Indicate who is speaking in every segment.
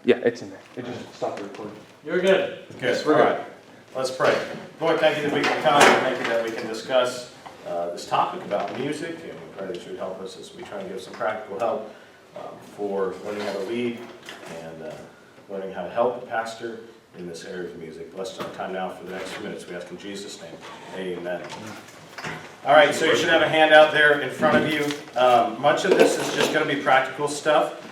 Speaker 1: Yeah, it's in there. It just stopped the recording.
Speaker 2: You're good.
Speaker 3: Good. All right. Let's pray. Lord, thank you that we can come, and thank you that we can discuss this topic about music, and we pray that you would help us as we try and give some practical help for learning how to lead and learning how to help a pastor in this area of music. Bless our time now for the next few minutes. We ask in Jesus' name. Amen. All right, so you should have a handout there in front of you. Much of this is just going to be practical stuff.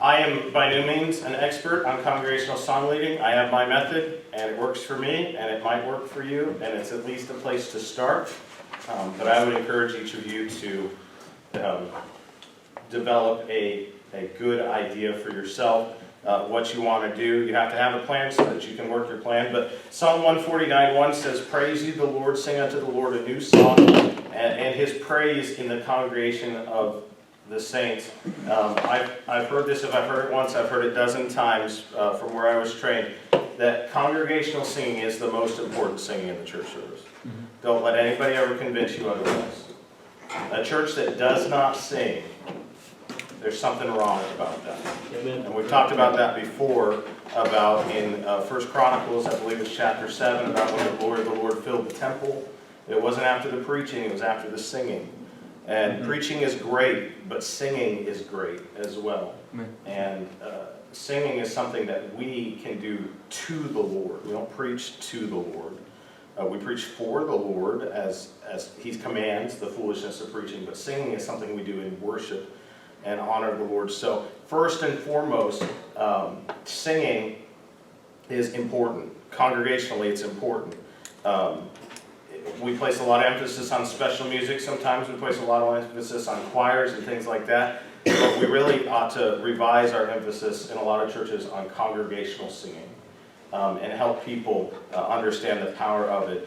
Speaker 3: I am by no means an expert on congregational song leading. I have my method, and it works for me, and it might work for you, and it's at least a place to start. But I would encourage each of you to develop a good idea for yourself, what you want to do. You have to have a plan so that you can work your plan. But Psalm 149:1 says, "Praise ye the Lord, sing unto the Lord a new song, and his praise in the congregation of the saints." I've heard this. If I've heard it once, I've heard it a dozen times from where I was trained, that congregational singing is the most important singing in the church service. Don't let anybody ever convince you otherwise. A church that does not sing, there's something wrong about that.
Speaker 2: Amen.
Speaker 3: And we've talked about that before, about in 1 Chronicles, I believe it's chapter 7, about when the Lord filled the temple. It wasn't after the preaching, it was after the singing. And preaching is great, but singing is great as well. And singing is something that we can do to the Lord. We don't preach to the Lord. We preach for the Lord as He commands, the foolishness of preaching. But singing is something we do in worship and honor the Lord. So first and foremost, singing is important. Congregationally, it's important. We place a lot of emphasis on special music. Sometimes we place a lot of emphasis on choirs and things like that. But we really ought to revise our emphasis in a lot of churches on congregational singing and help people understand the power of it.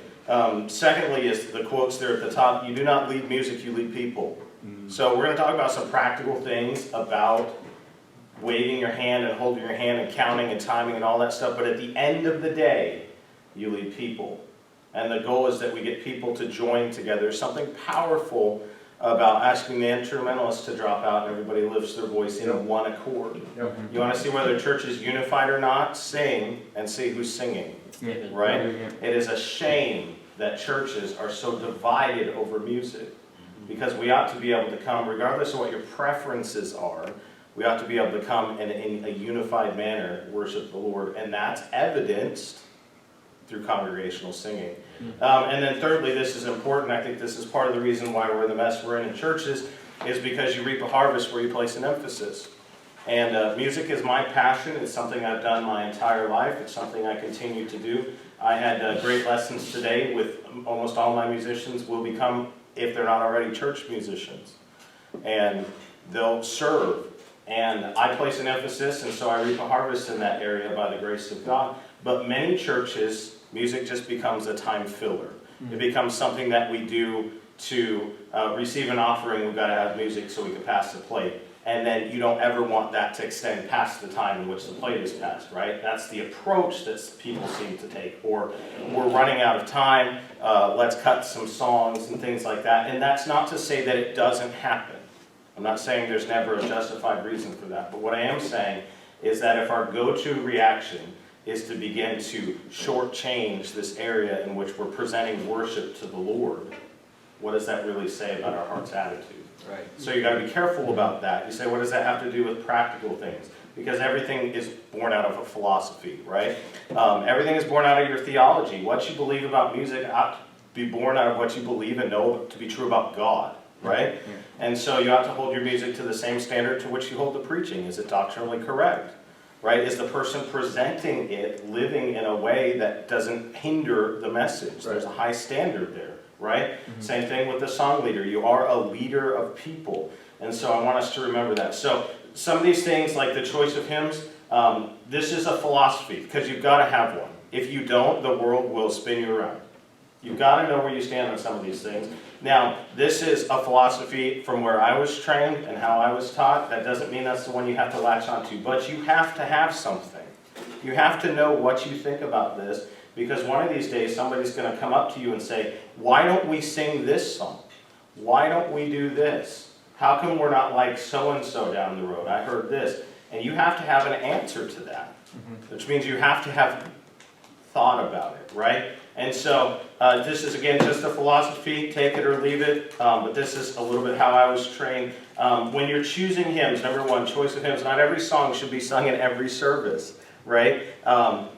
Speaker 3: Secondly is the quotes there at the top. You do not lead music, you lead people. So we're going to talk about some practical things about waving your hand and holding your hand and counting and timing and all that stuff. But at the end of the day, you lead people. And the goal is that we get people to join together. There's something powerful about asking the instrumentalists to drop out and everybody lifts their voice in one accord. You want to see whether a church is unified or not? Sing and see who's singing. Right? It is a shame that churches are so divided over music. Because we ought to be able to come, regardless of what your preferences are, we ought to be able to come and in a unified manner worship the Lord. And that's evidenced through congregational singing. And then thirdly, this is important. I think this is part of the reason why we're in the mess we're in churches, is because you reap a harvest where you place an emphasis. And music is my passion. It's something I've done my entire life. It's something I continue to do. I had great lessons today with almost all my musicians will become, if they're not already, church musicians. And they'll serve. And I place an emphasis, and so I reap a harvest in that area by the grace of God. But many churches, music just becomes a time filler. It becomes something that we do to receive an offering. We've got to have music so we can pass the plate. And then you don't ever want that to extend past the time in which the plate is passed, right? That's the approach that people seem to take. Or we're running out of time, let's cut some songs and things like that. And that's not to say that it doesn't happen. I'm not saying there's never a justified reason for that. But what I am saying is that if our go-to reaction is to begin to shortchange this area in which we're presenting worship to the Lord, what does that really say about our heart's attitude?
Speaker 2: Right.
Speaker 3: So you got to be careful about that. You say, what does that have to do with practical things? Because everything is born out of a philosophy, right? Everything is born out of your theology. What you believe about music ought to be born out of what you believe and know to be true about God, right? Yeah. And so you ought to hold your music to the same standard to which you hold the preaching. Is it doctrinally correct? Right? Is the person presenting it living in a way that doesn't hinder the message? Right. There's a high standard there, right? Same thing with the song leader. You are a leader of people. And so I want us to remember that. So some of these things, like the choice of hymns, this is a philosophy, because you've got to have one. If you don't, the world will spin you around. You've got to know where you stand on some of these things. Now, this is a philosophy from where I was trained and how I was taught. That doesn't mean that's the one you have to latch onto, but you have to have something. You have to know what you think about this, because one of these days somebody's going to come up to you and say, why don't we sing this song? Why don't we do this? How come we're not like so-and-so down the road? I heard this. And you have to have an answer to that, which means you have to have thought about it, right? And so this is, again, just a philosophy, take it or leave it, but this is a little bit how I was trained. When you're choosing hymns, number one, choice of hymns, not every song should be sung in every service, right?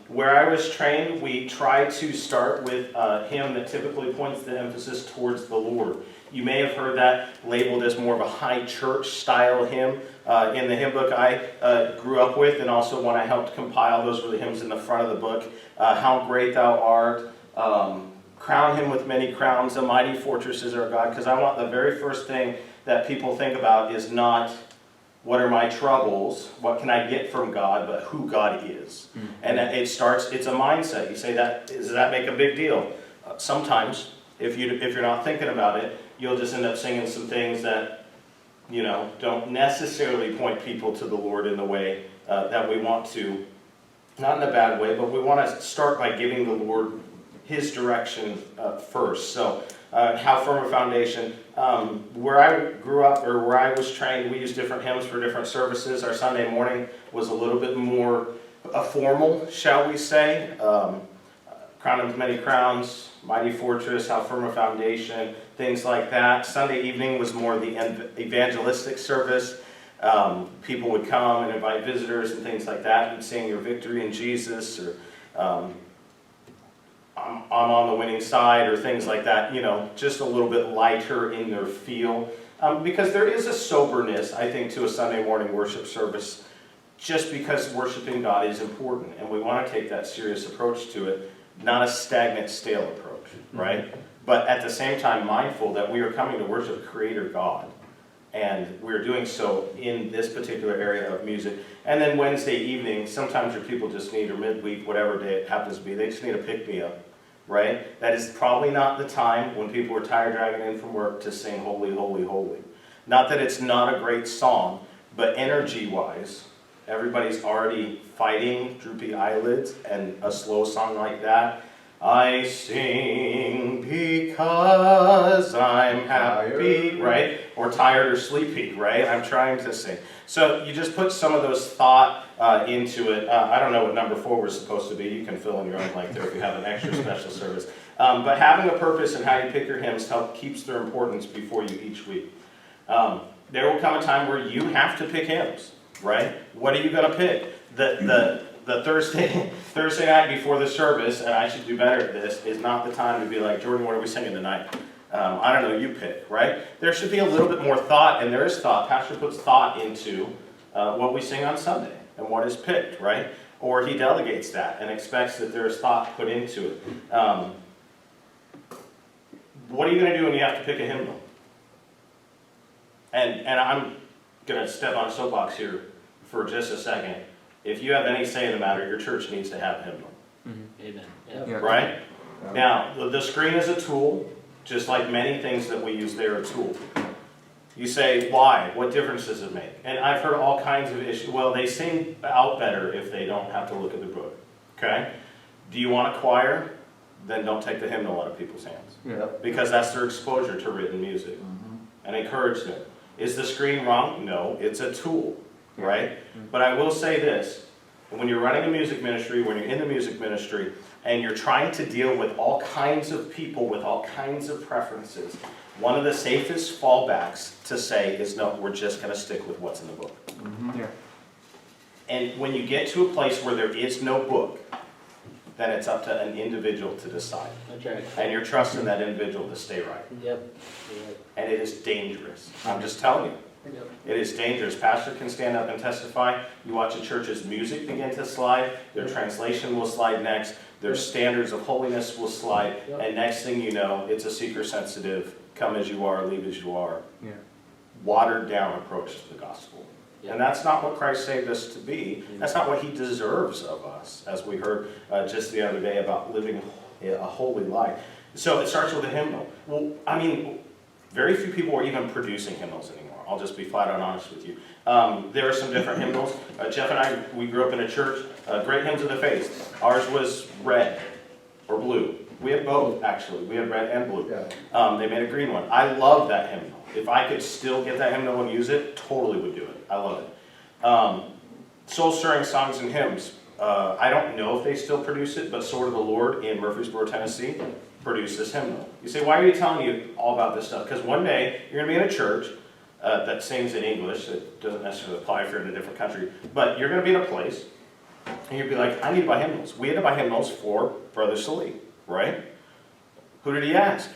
Speaker 3: Where I was trained, we try to start with a hymn that typically points the emphasis towards the Lord. You may have heard that labeled as more of a high church style hymn. In the hymn book I grew up with, and also when I helped compile, those were the hymns in the front of the book. How Great Thou Art, Crown Him with Many Crowns, A Mighty Fortress is Our God, because I want the very first thing that people think about is not what are my troubles, what can I get from God, but who God is. And it's a mindset. You say, does that make a big deal? Sometimes, if you're not thinking about it, you'll just end up singing some things that, don't necessarily point people to the Lord in the way that we want to. Not in a bad way, but we want to start by giving the Lord his direction first. So, How Firm a Foundation. Where I grew up, or where I was trained, we used different hymns for different services. Our Sunday morning was a little bit more formal, shall we say. Crown of Many Crowns, Mighty Fortress, How Firm a Foundation, things like that. Sunday evening was more the evangelistic service. People would come and invite visitors and things like that. We'd sing Your Victory in Jesus, or I'm on the winning side, or things like that, just a little bit lighter in their feel. Because there is a soberness, I think, to a Sunday morning worship service, just because worshiping God is important, and we want to take that serious approach to it, not a stagnant, stale approach, right? But at the same time, mindful that we are coming to worship Creator God, and we're doing so in this particular area of music. And then Wednesday evening, sometimes your people just need, or midweek, whatever day it happens to be, they just need a pick-me-up, right? That is probably not the time when people are tired dragging in from work to sing Holy, Holy, Holy. Not that it's not a great song, but energy-wise, everybody's already fighting droopy eyelids, and a slow song like that, I sing because I'm happy, right? Or tired or sleepy, right? I'm trying to sing. So you just put some of those thought into it. I don't know what number 4 was supposed to be. You can fill in your own blank there if you have an extra special service. But having a purpose in how you pick your hymns keeps their importance before you each week. There will come a time where you have to pick hymns, right? What are you going to pick? The Thursday night before the service, and I should do better at this, is not the time to be like, Jordan, what are we singing tonight? I don't know, you pick, right? There should be a little bit more thought, and there is thought. Pastor puts thought into what we sing on Sunday and what is picked, right? Or he delegates that and expects that there is thought put into it. What are you going to do when you have to pick a hymnal? And I'm going to step on a soapbox here for just a second. If you have any say in the matter, your church needs to have a hymnal.
Speaker 2: Amen.
Speaker 1: Yeah.
Speaker 3: Right? Now, the screen is a tool, just like many things that we use, they're a tool. You say, why? What difference does it make? And I've heard all kinds of issues. Well, they sing out better if they don't have to look at the book. Okay? Do you want a choir? Then don't take the hymnal out of people's hands.
Speaker 1: Yeah.
Speaker 3: Because that's their exposure to written music. And encourage them. Is the screen wrong? No, it's a tool. Right? But I will say this, when you're running a music ministry, when you're in the music ministry, and you're trying to deal with all kinds of people with all kinds of preferences, one of the safest fallbacks to say is, no, we're just going to stick with what's in the book.
Speaker 1: Yeah.
Speaker 3: And when you get to a place where there is no book, then it's up to an individual to decide.
Speaker 2: That's right.
Speaker 3: And you're trusting that individual to stay right.
Speaker 2: Yep.
Speaker 3: And it is dangerous. I'm just telling you.
Speaker 2: Yep.
Speaker 3: It is dangerous. Pastor can stand up and testify. You watch a church's music begin to slide. Their translation will slide next. Their standards of holiness will slide.
Speaker 2: Yep.
Speaker 3: And next thing you know, it's a seeker-sensitive, come as you are, leave as you are,
Speaker 1: Yeah.
Speaker 3: watered-down approach to the gospel.
Speaker 2: Yep.
Speaker 3: And that's not what Christ saved us to be. That's not what he deserves of us, as we heard just the other day about living a holy life. So it starts with a hymnal. Well, I mean, very few people are even producing hymnals anymore. I'll just be flat out honest with you. There are some different hymnals. Jeff and I, we grew up in a church, great hymns of the faith. Ours was red or blue. We had both, actually. We had red and blue.
Speaker 1: Yeah.
Speaker 3: They made a green one. I love that hymnal. If I could still get that hymnal and use it, totally would do it. I love it. soul-stirring songs and hymns. I don't know if they still produce it, but Sword of the Lord in Murfreesboro, Tennessee, produced this hymnal. You say, why are you telling you all about this stuff? Because one day you're going to be in a church that sings in English. It doesn't necessarily apply if you're in a different country, but you're going to be in a place, and you'll be like, I need to buy hymnals. We had to buy hymnals for Brother Salee, right? Who did he ask?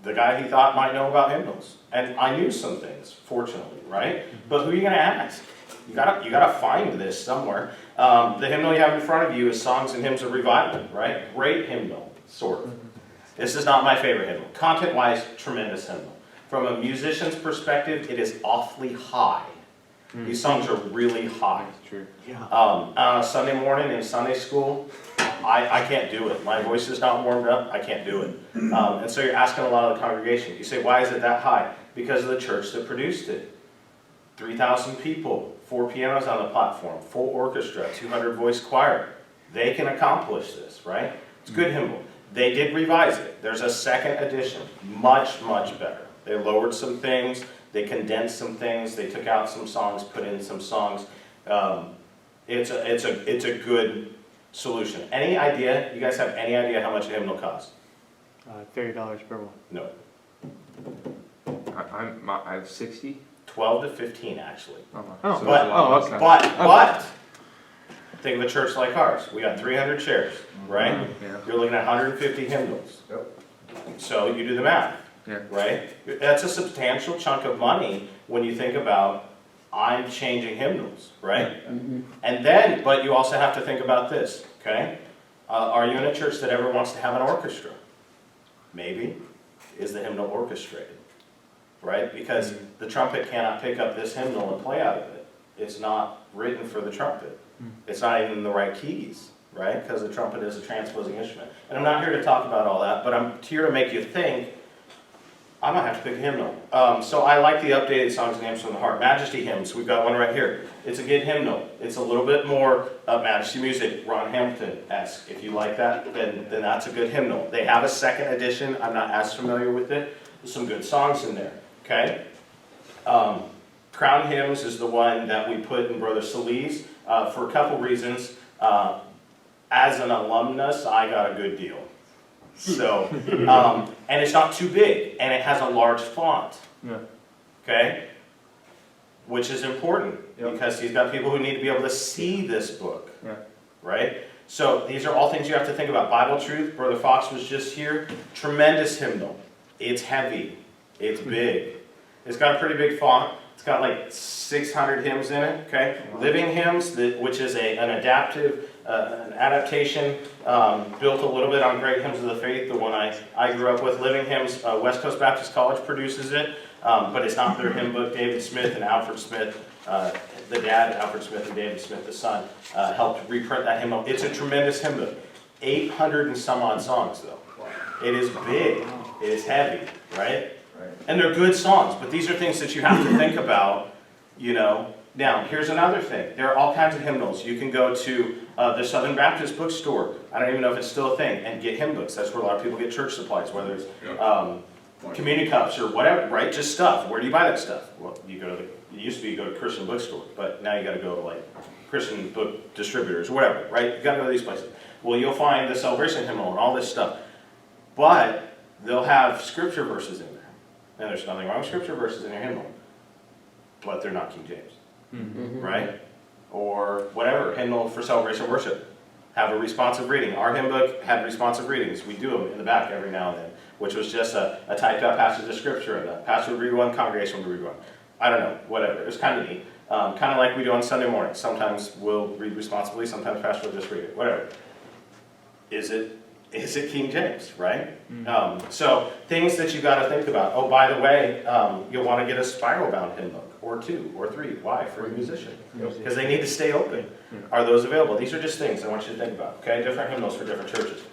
Speaker 3: The guy he thought might know about hymnals. And I knew some things, fortunately, right? But who are you going to ask? You gotta find this somewhere. The hymnal you have in front of you is Songs and Hymns of Revival, right? Great hymnal, sort of. This is not my favorite hymnal. Content-wise, tremendous hymnal. From a musician's perspective, it is awfully high. These songs are really high.
Speaker 1: That's true.
Speaker 2: Yeah.
Speaker 3: On a Sunday morning in Sunday school, I can't do it. My voice is not warmed up. I can't do it. And so you're asking a lot of the congregation. You say, why is it that high? Because of the church that produced it. 3,000 people, 4 pianos on the platform, full orchestra, 200 voice choir. They can accomplish this, right? It's a good hymnal. They did revise it. There's a second edition, much, much better. They lowered some things. They condensed some things. They took out some songs, put in some songs. It's a good solution. Any idea? You guys have any idea how much a hymnal costs?
Speaker 2: $30 per one.
Speaker 3: No.
Speaker 4: I have 60.
Speaker 3: 12 to 15 actually.
Speaker 4: Oh,
Speaker 2: Oh,
Speaker 4: so
Speaker 3: but-
Speaker 4: that's a lot less.
Speaker 3: But think of a church like ours. We got 300 chairs, right?
Speaker 4: Yeah.
Speaker 3: You're looking at 150 hymnals.
Speaker 4: Yep.
Speaker 3: So you do the math,
Speaker 4: Yeah.
Speaker 3: right? That's a substantial chunk of money when you think about I'm changing hymnals, right? And then, but you also have to think about this, okay? Are you in a church that ever wants to have an orchestra? Maybe. Is the hymnal orchestrated? Right? Because the trumpet cannot pick up this hymnal and play out of it. It's not written for the trumpet. It's not even in the right keys, right? Because the trumpet is a transposing instrument. And I'm not here to talk about all that, but I'm here to make you think, I might have to pick a hymnal. So I like the updated Songs and Hymns from the Heart. Majesty Hymns, we've got one right here. It's a good hymnal. It's a little bit more Majesty music, Ron Hampton-esque. If you like that, then that's a good hymnal. They have a second edition. I'm not as familiar with it. There's some good songs in there, okay? Crown Hymns is the one that we put in Brother Salee's for a couple reasons. As an alumnus, I got a good deal. So, and it's not too big, and it has a large font.
Speaker 2: Yeah.
Speaker 3: Okay? Which is important, because he's got people who need to be able to see this book.
Speaker 2: Yeah.
Speaker 3: Right? So these are all things you have to think about. Bible Truth, Brother Fox was just here. Tremendous hymnal. It's heavy. It's big. It's got a pretty big font. It's got like 600 hymns in it. Okay? Living Hymns, which is an adaptation built a little bit on Great Hymns of the Faith, the one I grew up with. Living Hymns, West Coast Baptist College produces it, but it's not their hymn book. David Smith and Alfred Smith, the dad, Alfred Smith, and David Smith, the son, helped reprint that hymnal. It's a tremendous hymn book. 800 and some odd songs, though. It is big. It is heavy, right? And they're good songs, but these are things that you have to think about, you know. Now, here's another thing. There are all kinds of hymnals. You can go to the Southern Baptist bookstore. I don't even know if it's still a thing, and get hymn books. That's where a lot of people get church supplies, whether it's communion cups or whatever, right? Just stuff. Where do you buy that stuff? Well, you used to be you go to Christian bookstore, but now you got to go to like Christian book distributors or whatever, right? You got to go to these places. Well, you'll find the celebration hymnal and all this stuff, but they'll have scripture verses in there. And there's nothing wrong with scripture verses in your hymnal, but they're not King James, right? Or whatever, hymnal for celebration worship. Have a responsive reading. Our hymn book had responsive readings. We do them in the back every now and then, which was just a typed out passage of scripture, and the pastor would read one, congregation would read one. I don't know, whatever. It was kind of neat. Kind of like we do on Sunday morning. Sometimes we'll read responsibly, sometimes pastor will just read it, whatever. Is it King James, right? So things that you got to think about. Oh, by the way, you'll want to get a spiral bound hymn book, or 2 or 3. Why? For a musician, because they need to stay open. Are those available? These are just things I want you to think about. Okay, different hymnals for different churches.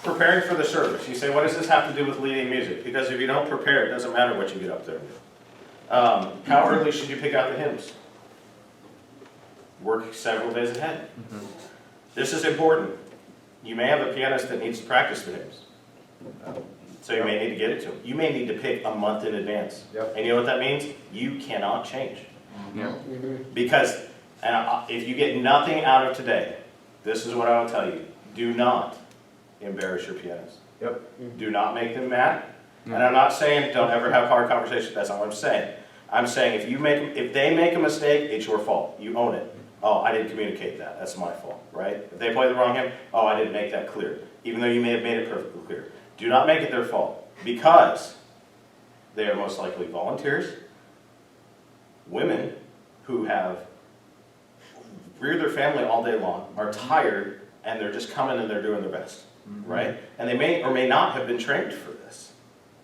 Speaker 3: Preparing for the service. You say, what does this have to do with leading music? Because if you don't prepare, it doesn't matter what you get up there and do. How early should you pick out the hymns? Work several days ahead. This is important. You may have a pianist that needs to practice the hymns. So you may need to get it to him. You may need to pick a month in advance. And you know what that means? You cannot change.
Speaker 2: Yeah.
Speaker 3: Because if you get nothing out of today, this is what I will tell you. Do not embarrass your pianists.
Speaker 4: Yep.
Speaker 3: Do not make them mad. And I'm not saying don't ever have hard conversations. That's not what I'm saying. I'm saying if they make a mistake, it's your fault. You own it. Oh, I didn't communicate that. That's my fault, right? If they play the wrong hymn, oh, I didn't make that clear. Even though you may have made it perfectly clear. Do not make it their fault. Because they are most likely volunteers, women who have reared their family all day long, are tired, and they're just coming and they're doing their best, right? And they may or may not have been trained for this,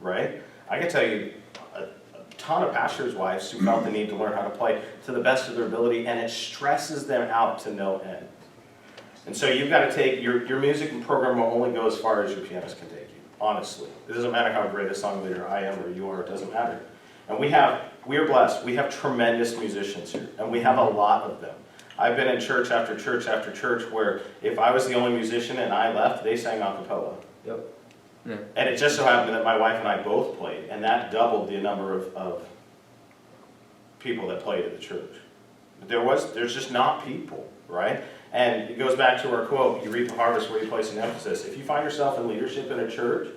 Speaker 3: right? I can tell you a ton of pastors' wives who felt the need to learn how to play to the best of their ability, and it stresses them out to no end. And so you've got to take, your music program will only go as far as your pianist can take you, honestly. It doesn't matter how great a song leader I am or you are, it doesn't matter. And we are blessed. We have tremendous musicians here, and we have a lot of them. I've been in church after church after church where if I was the only musician and I left, they sang a cappella.
Speaker 4: Yep.
Speaker 2: Yeah.
Speaker 3: And it just so happened that my wife and I both played, and that doubled the number of people that played at the church. There's just not people, right? And it goes back to our quote, you reap the harvest where you place an emphasis. If you find yourself in leadership in a church,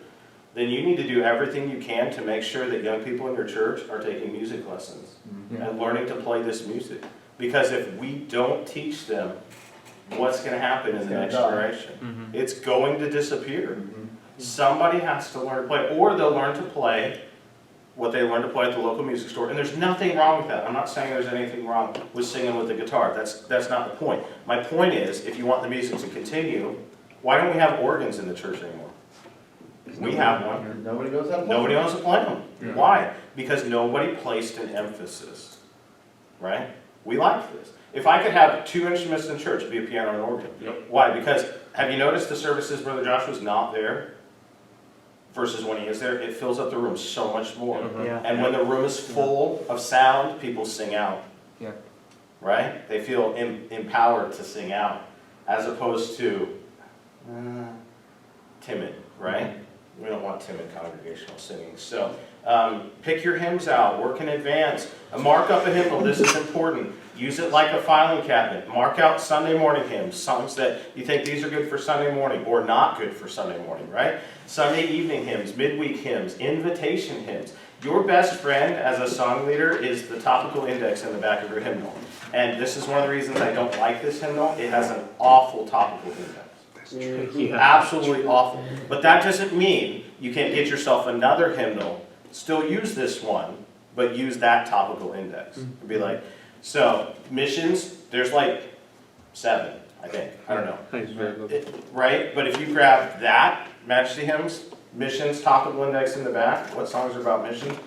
Speaker 3: then you need to do everything you can to make sure that young people in your church are taking music lessons and learning to play this music. Because if we don't teach them, what's going to happen in the next generation? It's going to disappear. Somebody has to learn to play, or they'll learn to play what they learn to play at the local music store. And there's nothing wrong with that. I'm not saying there's anything wrong with singing with the guitar. That's not the point. My point is, if you want the music to continue, why don't we have organs in the church anymore? We have one.
Speaker 4: Nobody knows how to play.
Speaker 3: Nobody wants to play them.
Speaker 2: Yeah.
Speaker 3: Why? Because nobody placed an emphasis, right? We like this. If I could have two instruments in church, it'd be a piano and an organ.
Speaker 4: Yep.
Speaker 3: Why? Because have you noticed the services Brother Joshua's not there versus when he is there? It fills up the room so much more.
Speaker 2: Yeah.
Speaker 3: And when the room is full of sound, people sing out.
Speaker 2: Yeah.
Speaker 3: Right? They feel empowered to sing out as opposed to timid, right? We don't want timid congregational singing. So pick your hymns out, work in advance, mark up a hymnal. This is important. Use it like a filing cabinet. Mark out Sunday morning hymns, songs that you think these are good for Sunday morning or not good for Sunday morning, right? Sunday evening hymns, midweek hymns, invitation hymns. Your best friend as a song leader is the topical index in the back of your hymnal. And this is one of the reasons I don't like this hymnal. It has an awful topical index.
Speaker 2: Yeah.
Speaker 3: Absolutely awful. But that doesn't mean you can't get yourself another hymnal. Still use this one, but use that topical index. It'd be like, so missions, there's like 7, I think. I don't know.
Speaker 2: Thanks, very good.
Speaker 3: Right? But if you grab that, Majesty Hymns, missions, topical index in the back, what songs are about missions,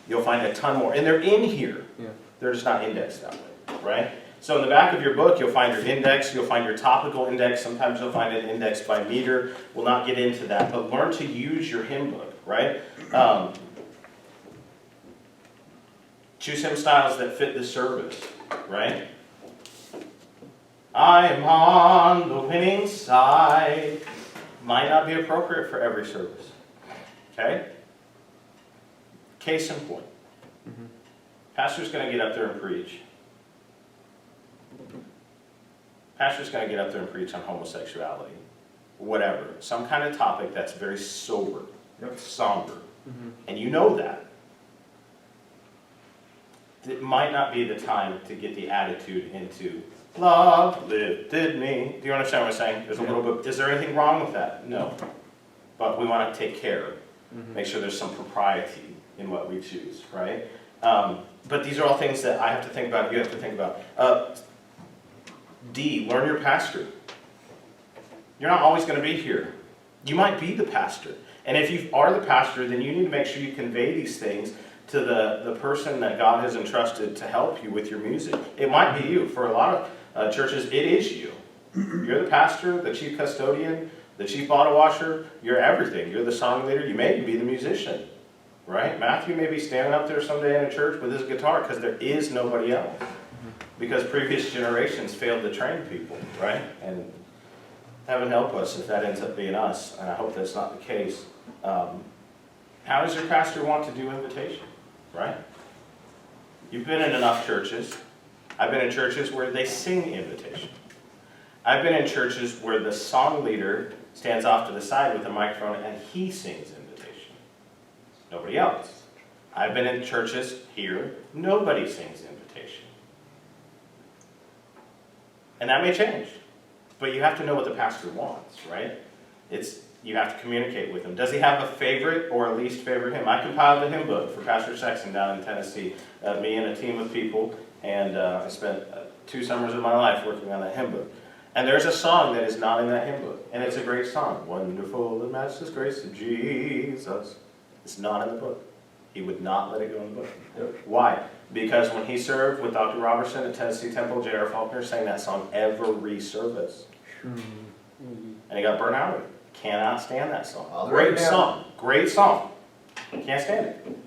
Speaker 3: you'll find a ton more. And they're in here.
Speaker 2: Yeah.
Speaker 3: They're just not indexed that way, right? So in the back of your book, you'll find your index, you'll find your topical index, sometimes you'll find it indexed by meter. We'll not get into that, but learn to use your hymn book, right? Choose hymn styles that fit the service, right? I'm on the winning side. Might not be appropriate for every service, okay? Case in point. Pastor's going to get up there and preach. Pastor's going to get up there and preach on homosexuality, whatever. Some kind of topic that's very sober, somber. And you know that. It might not be the time to get the attitude into, love lifted me. Do you understand what I'm saying? There's a little bit, is there anything wrong with that? No. But we want to take care, make sure there's some propriety in what we choose, right? But these are all things that I have to think about, you have to think about. D, learn your pastor. You're not always going to be here. You might be the pastor. And if you are the pastor, then you need to make sure you convey these things to the person that God has entrusted to help you with your music. It might be you. For a lot of churches, it is you. You're the pastor, the chief custodian, the chief bottle washer. You're everything. You're the song leader. You may be the musician, right? Matthew may be standing up there someday in a church with his guitar because there is nobody else. Because previous generations failed to train people, right? And heaven help us if that ends up being us, and I hope that's not the case. How does your pastor want to do invitation, right? You've been in enough churches. I've been in churches where they sing invitation. I've been in churches where the song leader stands off to the side with a microphone and he sings invitation. Nobody else. I've been in churches here, nobody sings invitation. And that may change. But you have to know what the pastor wants, right? You have to communicate with him. Does he have a favorite or a least favorite hymn? I compiled a hymn book for Pastor Sexton down in Tennessee. Me and a team of people, and I spent 2 summers of my life working on that hymn book. And there's a song that is not in that hymn book, and it's a great song. Wonderful and matchless grace of Jesus. It's not in the book. He would not let it go in the book.
Speaker 1: Yep.
Speaker 3: Why? Because when he served with Dr. Robertson at Tennessee Temple, J.R. Faulkner sang that song every service. And he got burnt out of it. Cannot stand that song. Great song. Great song. Can't stand it.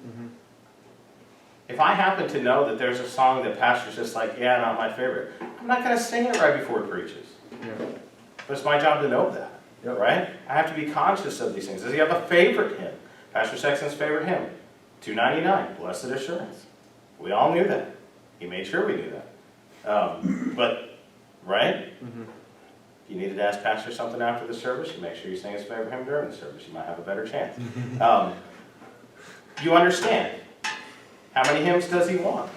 Speaker 3: If I happen to know that there's a song that pastor's just like, yeah, not my favorite, I'm not going to sing it right before he preaches.
Speaker 1: Yeah.
Speaker 3: But it's my job to know that,
Speaker 1: Yep.
Speaker 3: right? I have to be conscious of these things. Does he have a favorite hymn? Pastor Sexton's favorite hymn, 299, Blessed Assurance. We all knew that. He made sure we knew that. But, right? If you needed to ask Pastor something after the service, you make sure you sing his favorite hymn during the service. You might have a better chance. You understand. How many hymns does he want?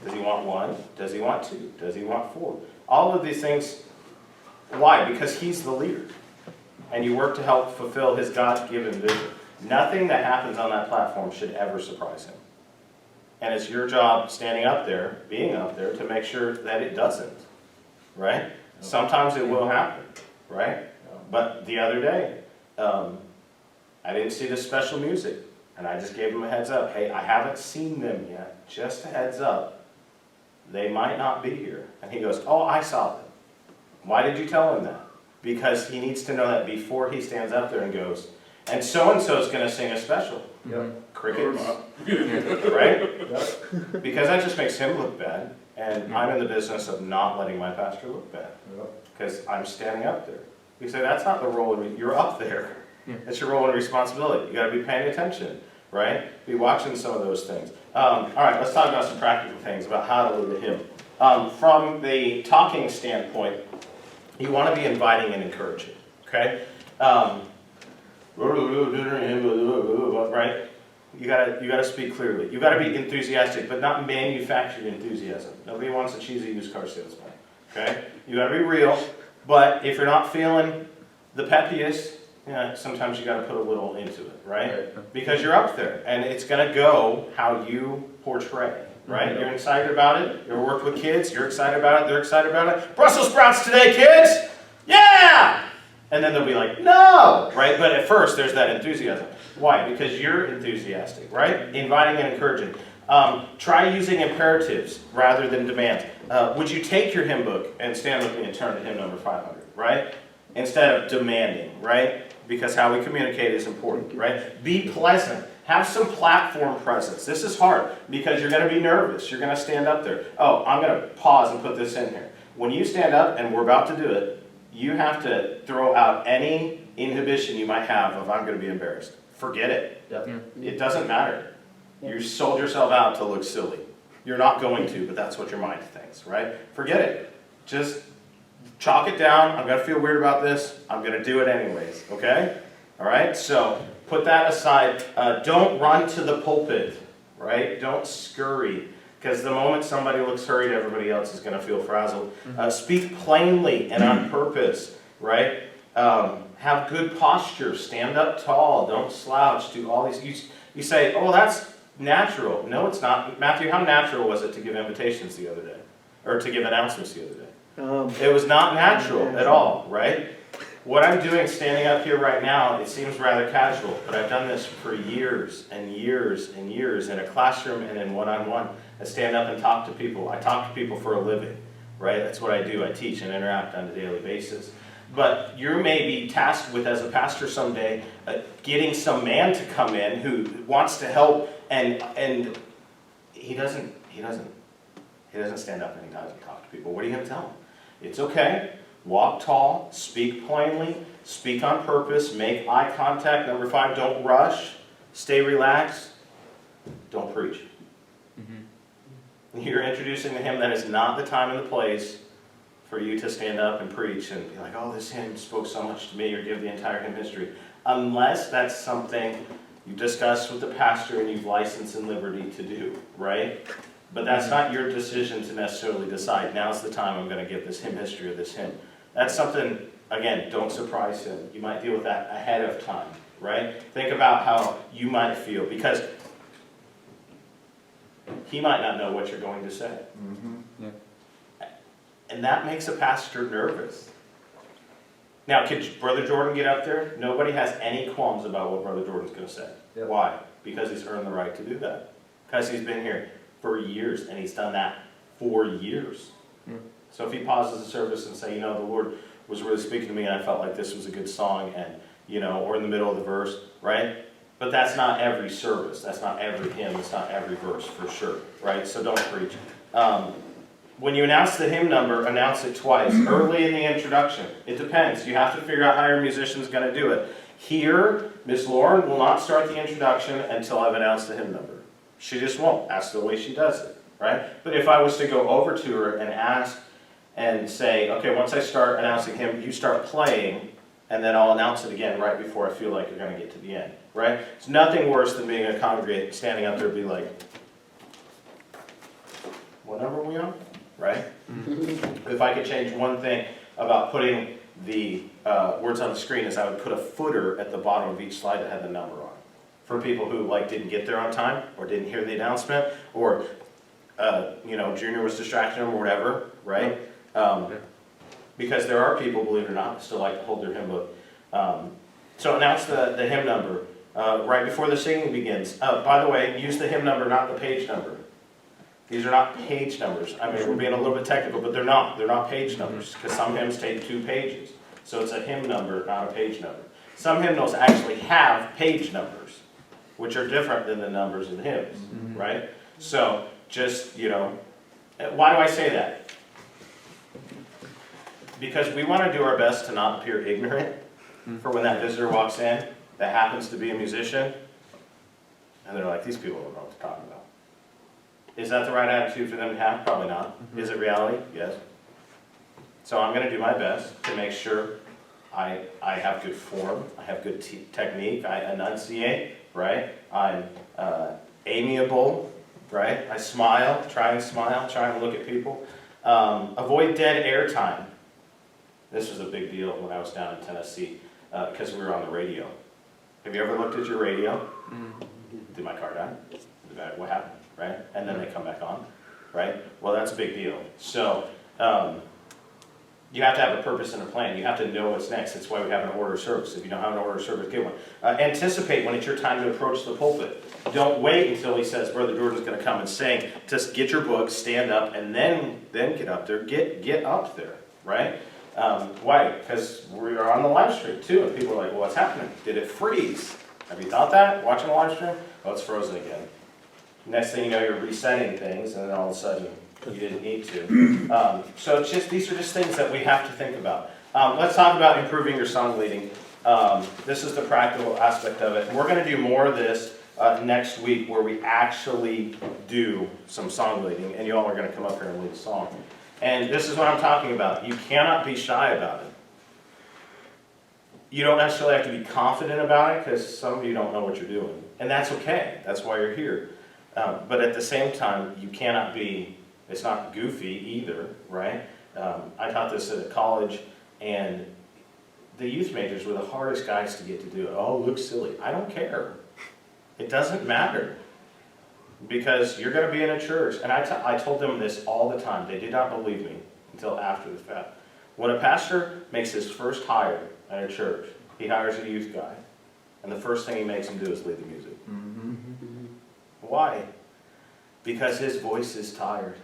Speaker 3: Does he want 1? Does he want 2? Does he want 4? All of these things. Why? Because he's the leader. And you work to help fulfill his God-given vision. Nothing that happens on that platform should ever surprise him. And it's your job standing up there, being up there, to make sure that it doesn't. Right? Sometimes it will happen. Right? But the other day, I didn't see the special music. And I just gave him a heads up. Hey, I haven't seen them yet. Just a heads up. They might not be here. And he goes, oh, I saw them. Why did you tell him that? Because he needs to know that before he stands up there and goes, and so-and-so is going to sing a special.
Speaker 1: Yep.
Speaker 3: Crickets. Right? Yep. Because that just makes him look bad. And I'm in the business of not letting my pastor look bad. Because I'm standing up there. You say, that's not the role. You're up there. It's your role and responsibility. You got to be paying attention, right? Be watching some of those things. All right, let's talk about some practical things about how to lead a hymn. From the talking standpoint, you want to be inviting and encouraging, okay? Right? You gotta speak clearly. You gotta be enthusiastic, but not manufactured enthusiasm. Nobody wants a cheesy used car salesman, okay? You gotta be real, but if you're not feeling the peppiest, sometimes you got to put a little into it, right? Because you're up there, and it's going to go how you portray, right? You're excited about it. You ever worked with kids? You're excited about it. They're excited about it. Brussels sprouts today, kids! Yeah! And then they'll be like, no! Right? But at first, there's that enthusiasm. Why? Because you're enthusiastic, right? Inviting and encouraging. Try using imperatives rather than demands. Would you take your hymn book and stand with me and turn to hymn number 500, right? Instead of demanding, right? Because how we communicate is important, right? Be pleasant. Have some platform presence. This is hard because you're going to be nervous. You're going to stand up there. Oh, I'm going to pause and put this in here. When you stand up, and we're about to do it, you have to throw out any inhibition you might have of I'm going to be embarrassed. Forget it.
Speaker 1: Yep.
Speaker 3: It doesn't matter. You sold yourself out to look silly. You're not going to, but that's what your mind thinks, right? Forget it. Just chalk it down. I'm going to feel weird about this. I'm going to do it anyways, okay? All right? So put that aside. Don't run to the pulpit, right? Don't scurry, because the moment somebody looks hurried, everybody else is going to feel frazzled. Speak plainly and on purpose, right? Have good posture. Stand up tall. Don't slouch. Do all these. You say, oh, that's natural. No, it's not. Matthew, how natural was it to give invitations the other day? Or to give announcements the other day? It was not natural at all, right? What I'm doing standing up here right now, it seems rather casual, but I've done this for years and years and years in a classroom and in one-on-one. I stand up and talk to people. I talk to people for a living, right? That's what I do. I teach and interact on a daily basis. But you may be tasked with, as a pastor someday, getting some man to come in who wants to help, and he doesn't stand up and he doesn't talk to people. What are you going to tell him? It's okay. Walk tall, speak plainly, speak on purpose, make eye contact. Number 5, don't rush, stay relaxed, don't preach. You're introducing the hymn. That is not the time and the place for you to stand up and preach and be like, oh, this hymn spoke so much to me, or give the entire hymn history. Unless that's something you discussed with the pastor and you've licensed and liberty to do, right? But that's not your decision to necessarily decide, now's the time I'm going to give this hymn history or this hymn. That's something, again, don't surprise him. You might deal with that ahead of time, right? Think about how you might feel, because he might not know what you're going to say. And that makes a pastor nervous. Now, could Brother Jordan get up there? Nobody has any qualms about what Brother Jordan's going to say.
Speaker 4: Yep.
Speaker 3: Why? Because he's earned the right to do that. Because he's been here for years, and he's done that for years. So if he pauses the service and say, you know, the Lord was really speaking to me, and I felt like this was a good song, and, you know, or in the middle of the verse, right? But that's not every service. That's not every hymn. It's not every verse, for sure, right? So don't preach. When you announce the hymn number, announce it twice, early in the introduction. It depends. You have to figure out how your musician's going to do it. Here, Miss Lauren will not start the introduction until I've announced the hymn number. She just won't. That's the way she does it, right? But if I was to go over to her and ask and say, okay, once I start announcing hymn, you start playing, and then I'll announce it again right before I feel like you're going to get to the end, right? It's nothing worse than being a congregant, standing up there and be like, what number are we on? Right? If I could change one thing about putting the words on the screen, is I would put a footer at the bottom of each slide that had the number on it. For people who didn't get there on time, or didn't hear the announcement, or Junior was distracting them or whatever, right? Because there are people, believe it or not, that still like to hold their hymn book. So announce the hymn number right before the singing begins. By the way, use the hymn number, not the page number. These are not page numbers. I mean, we're being a little bit technical, but they're not. They're not page numbers, because some hymns take 2 pages. So it's a hymn number, not a page number. Some hymnals actually have page numbers, which are different than the numbers in hymns, right? So just, why do I say that? Because we want to do our best to not appear ignorant for when that visitor walks in that happens to be a musician, and they're like, these people don't know what they're talking about. Is that the right attitude for them to have? Probably not. Is it reality? Yes. So I'm going to do my best to make sure I have good form, I have good technique, I enunciate, right? I'm amiable, right? I smile, try and look at people. Avoid dead air time. This was a big deal when I was down in Tennessee because we were on the radio. Have you ever looked at your radio? Did my car die? What happened? Right? And then they come back on, right? Well, that's a big deal. So you have to have a purpose and a plan. You have to know what's next. That's why we have an order of service. If you don't have an order of service, get one. Anticipate when it's your time to approach the pulpit. Don't wait until he says, Brother Jordan's going to come and sing. Just get your book, stand up, and then get up there. Get up there, right? Why? Because we are on the live stream too, and people are like, well, what's happening? Did it freeze? Have you thought that, watching the live stream? Oh, it's frozen again. Next thing you know, you're resetting things, and then all of a sudden, you didn't need to. So it's just, these are just things that we have to think about. Let's talk about improving your song leading. This is the practical aspect of it. And we're going to do more of this next week, where we actually do some song leading, and you all are going to come up here and lead a song. And this is what I'm talking about. You cannot be shy about it. You don't necessarily have to be confident about it, because some of you don't know what you're doing. And that's okay. That's why you're here. But at the same time, you cannot be, it's not goofy either, right? I taught this at a college, and the youth majors were the hardest guys to get to do it. Oh, it looks silly. I don't care. It doesn't matter. Because you're going to be in a church. And I told them this all the time. They did not believe me until after the fact. When a pastor makes his first hire at a church, he hires a youth guy. And the first thing he makes him do is lead the music. Why? Because his voice is tired.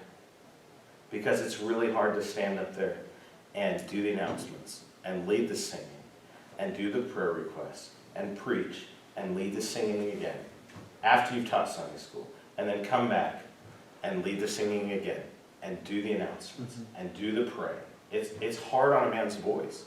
Speaker 3: Because it's really hard to stand up there and do the announcements and lead the singing and do the prayer requests and preach and lead the singing again after you've taught Sunday school, and then come back and lead the singing again and do the announcements and do the prayer. It's hard on a man's voice.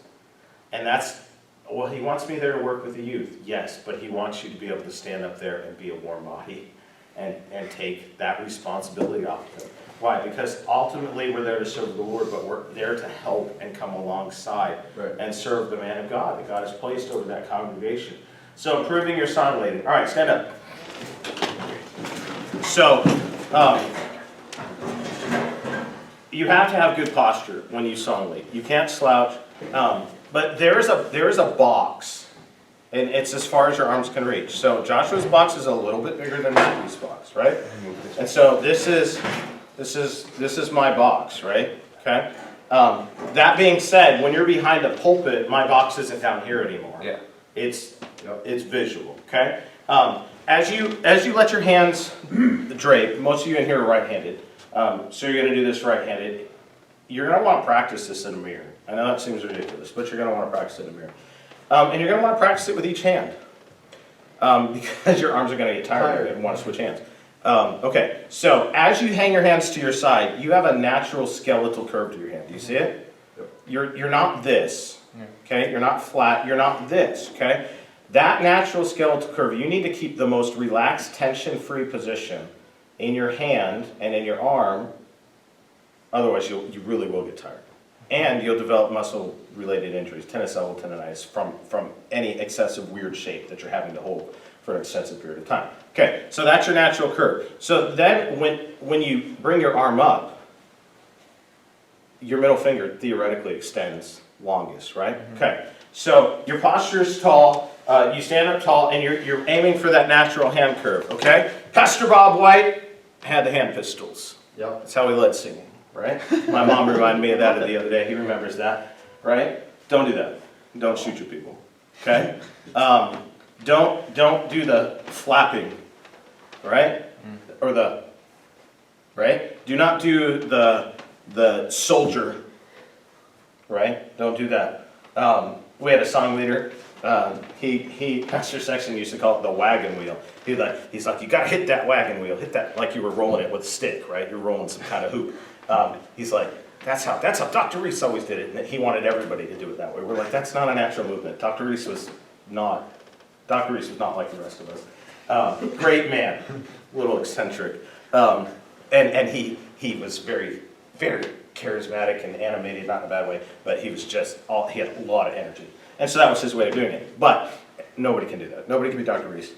Speaker 3: And that's, well, he wants me there to work with the youth. Yes, but he wants you to be able to stand up there and be a warm body and take that responsibility off of them. Why? Because ultimately we're there to serve the Lord, but we're there to help and come alongside
Speaker 2: Right.
Speaker 3: and serve the man of God that God has placed over that congregation. So improving your song leading. All right, stand up. So, you have to have good posture when you song lead. You can't slouch. But there is a box, and it's as far as your arms can reach. So Joshua's box is a little bit bigger than Matthew's box, right? And so this is my box, right? Okay. That being said, when you're behind a pulpit, my box isn't down here anymore.
Speaker 2: Yeah.
Speaker 3: It's visual. Okay. As you let your hands drape, most of you in here are right-handed. So you're going to do this right-handed. You're going to want to practice this in a mirror. I know that seems ridiculous, but you're going to want to practice it in a mirror. And you're going to want to practice it with each hand. Because your arms are going to get tired and want to switch hands. Okay, so as you hang your hands to your side, you have a natural skeletal curve to your hand. Do you see it? Yep. You're not this. Okay, you're not flat. You're not this. Okay? That natural skeletal curve, you need to keep the most relaxed, tension-free position in your hand and in your arm. Otherwise, you really will get tired. And you'll develop muscle-related injuries, tennis elbow tendonitis, from any excessive weird shape that you're having to hold for an extensive period of time. Okay, so that's your natural curve. So then when you bring your arm up, your middle finger theoretically extends longest, right? Okay, so your posture is tall, you stand up tall, and you're aiming for that natural hand curve, okay? Pastor Bob White had the hand pistols.
Speaker 1: Yep.
Speaker 3: That's how we led singing, right? My mom reminded me of that the other day. He remembers that, right? Don't do that. Don't shoot your people, okay? Don't do the flapping, right? Or the, right? Do not do the soldier, right? Don't do that. We had a song leader. Pastor Sexton used to call it the wagon wheel. He's like, you gotta hit that wagon wheel, hit that like you were rolling it with a stick, right? You're rolling some kind of hoop. He's like, that's how Dr. Reese always did it, and he wanted everybody to do it that way. We're like, that's not a natural movement. Dr. Reese was not like the rest of us. Great man, a little eccentric, and he was very, very charismatic and animated, not in a bad way, but he had a lot of energy. And so that was his way of doing it. But nobody can do that. Nobody can be Dr. Reese.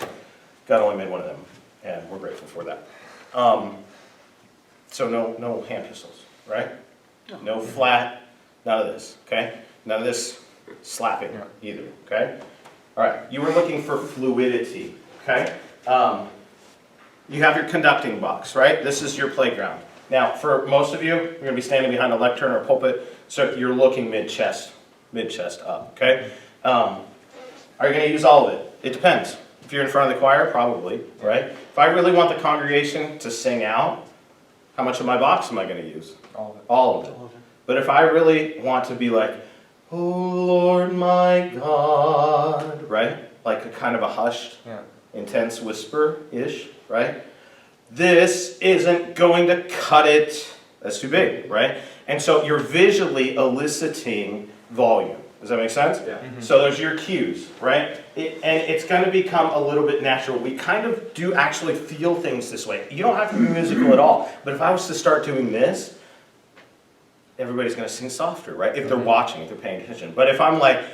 Speaker 3: God only made one of them, and we're grateful for that. So no hand pistols, right? No flat, none of this, okay? None of this slapping either, okay? All right, you were looking for fluidity, okay? You have your conducting box, right? This is your playground. Now, for most of you, you're going to be standing behind a lectern or a pulpit, so you're looking mid-chest up, okay? Are you going to use all of it? It depends. If you're in front of the choir, probably, right? If I really want the congregation to sing out, how much of my box am I going to use?
Speaker 2: All of it.
Speaker 3: All of it. But if I really want to be like, oh Lord my God, right? Like a kind of a hushed, intense whisper-ish, right? This isn't going to cut it. That's too big, right? And so you're visually eliciting volume. Does that make sense?
Speaker 1: Yeah.
Speaker 3: So there's your cues, right? And it's going to become a little bit natural. We kind of do actually feel things this way. You don't have to be musical at all. But if I was to start doing this, everybody's going to sing softer, right? If they're watching, if they're paying attention. But if I'm like,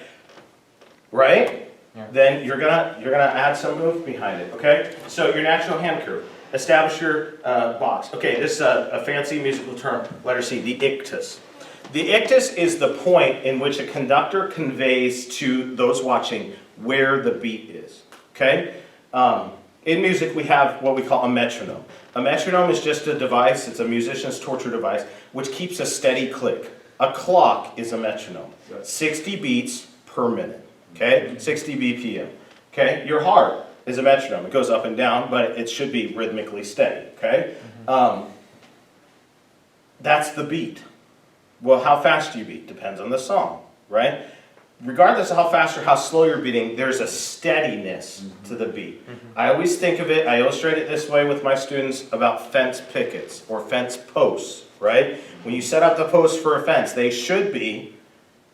Speaker 3: right? Then you're gonna add some move behind it, okay? So your natural hand curve. Establish your box. Okay, this is a fancy musical term, letter C, the ictus. The ictus is the point in which a conductor conveys to those watching where the beat is, okay? In music, we have what we call a metronome. A metronome is just a device, it's a musician's torture device, which keeps a steady click. A clock is a metronome. 60 beats per minute, okay? 60 BPM, okay? Your heart is a metronome. It goes up and down, but it should be rhythmically steady, okay? That's the beat. Well, how fast do you beat? Depends on the song, right? Regardless of how fast or how slow you're beating, there's a steadiness to the beat. I always think of it, I illustrate it this way with my students about fence pickets or fence posts, right? When you set up the posts for a fence, they should be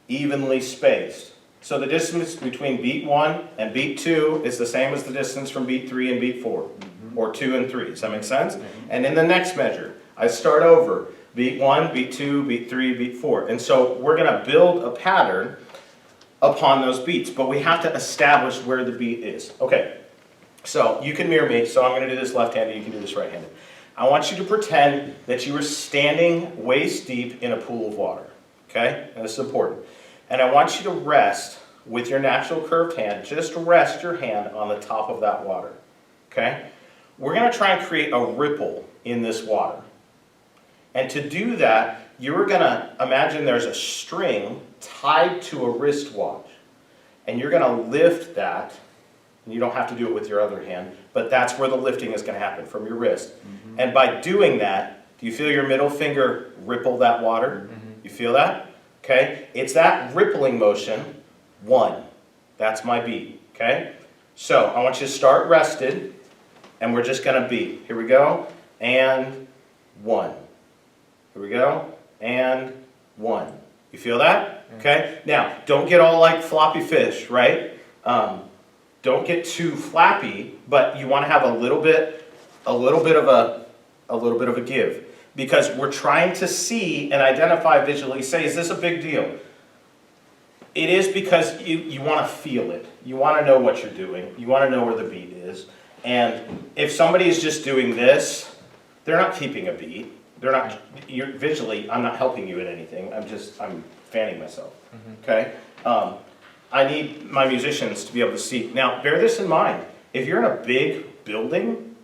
Speaker 3: evenly spaced. So the distance between beat 1 and beat 2 is the same as the distance from beat 3 and beat 4. or 2 and 3. Does that make sense? And in the next measure, I start over. Beat 1, beat 2, beat 3, beat 4. And so we're going to build a pattern upon those beats, but we have to establish where the beat is. Okay, so you can mirror me, so I'm going to do this left-handed, you can do this right-handed. I want you to pretend that you are standing waist deep in a pool of water, okay? And this is important. And I want you to rest with your natural curved hand, just rest your hand on the top of that water, okay? We're going to try and create a ripple in this water. And to do that, you're going to imagine there's a string tied to a wristwatch. And you're going to lift that, and you don't have to do it with your other hand, but that's where the lifting is going to happen, from your wrist. And by doing that, do you feel your middle finger ripple that water? You feel that? Okay? It's that rippling motion, 1. That's my beat, okay? So I want you to start rested, and we're just going to beat. Here we go, and 1. Here we go, and 1. You feel that? Okay? Now, don't get all like floppy fish, right? Don't get too flappy, but you want to have a little bit of a give, because we're trying to see and identify visually, say, is this a big deal? It is, because you want to feel it. You want to know what you're doing. You want to know where the beat is. And if somebody is just doing this, they're not keeping a beat. They're not, visually, I'm not helping you in anything. I'm fanning myself, okay? I need my musicians to be able to see. Now, bear this in mind. If you're in a big building,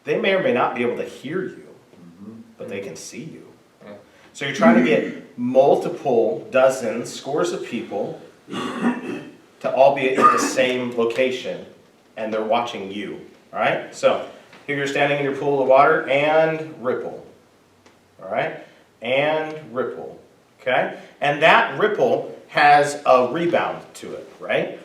Speaker 3: they may or may not be able to hear you, but they can see you. So you're trying to get multiple dozens, scores of people to all be at the same location, and they're watching you, all right? So here you're standing in your pool of water, and ripple, all right? And ripple, okay? And that ripple has a rebound to it, right?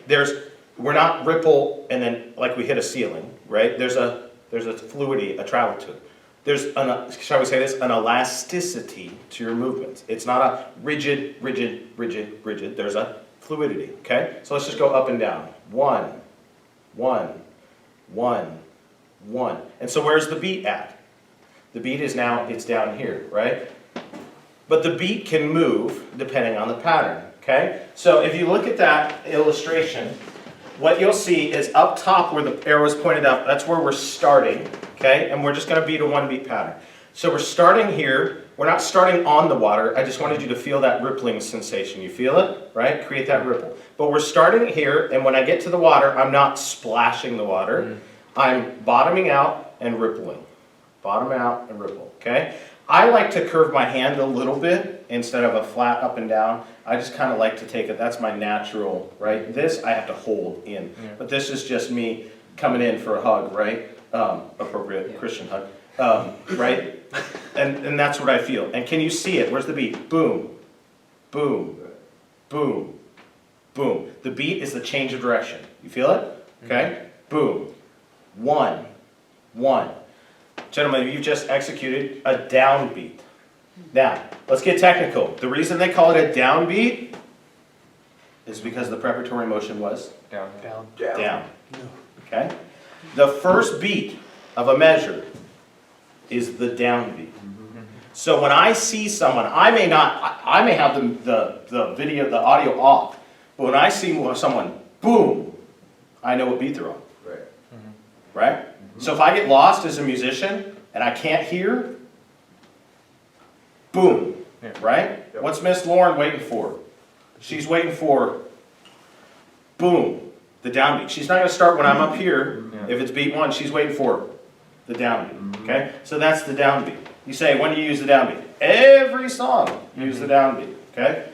Speaker 3: We're not ripple and then like we hit a ceiling, right? There's a fluidity, a travel to it. There's shall we say this, an elasticity to your movements. It's not a rigid. There's a fluidity, okay? So let's just go up and down. 1, 1, 1, 1. And so where's the beat at? The beat is now, it's down here, right? But the beat can move depending on the pattern, okay? So if you look at that illustration, what you'll see is up top where the arrow is pointed up, that's where we're starting, okay? And we're just going to beat a 1-beat pattern. So we're starting here. We're not starting on the water. I just wanted you to feel that rippling sensation. You feel it, right? Create that ripple. But we're starting here, and when I get to the water, I'm not splashing the water. I'm bottoming out and rippling. Bottom out and ripple, okay? I like to curve my hand a little bit instead of a flat up and down. I just kind of like to take it. That's my natural, right? This I have to hold in. But this is just me coming in for a hug, right? Appropriate Christian hug, right? And that's what I feel. And can you see it? Where's the beat? Boom, boom, boom, boom. The beat is the change of direction. You feel it? Okay? Boom. 1, 1. Gentlemen, you've just executed a downbeat. Now, let's get technical. The reason they call it a downbeat is because the preparatory motion was
Speaker 2: Down.
Speaker 3: down. Okay? The first beat of a measure is the downbeat. So when I see someone, I may have the video, the audio off, but when I see someone, boom, I know what beat they're on.
Speaker 4: Right.
Speaker 3: Right? So if I get lost as a musician and I can't hear, boom, right?
Speaker 4: Yep.
Speaker 3: What's Miss Lauren waiting for? She's waiting for, boom, the downbeat. She's not going to start when I'm up here. If it's beat 1, she's waiting for the downbeat, okay? So that's the downbeat. You say, when do you use the downbeat? Every song, use the downbeat, okay?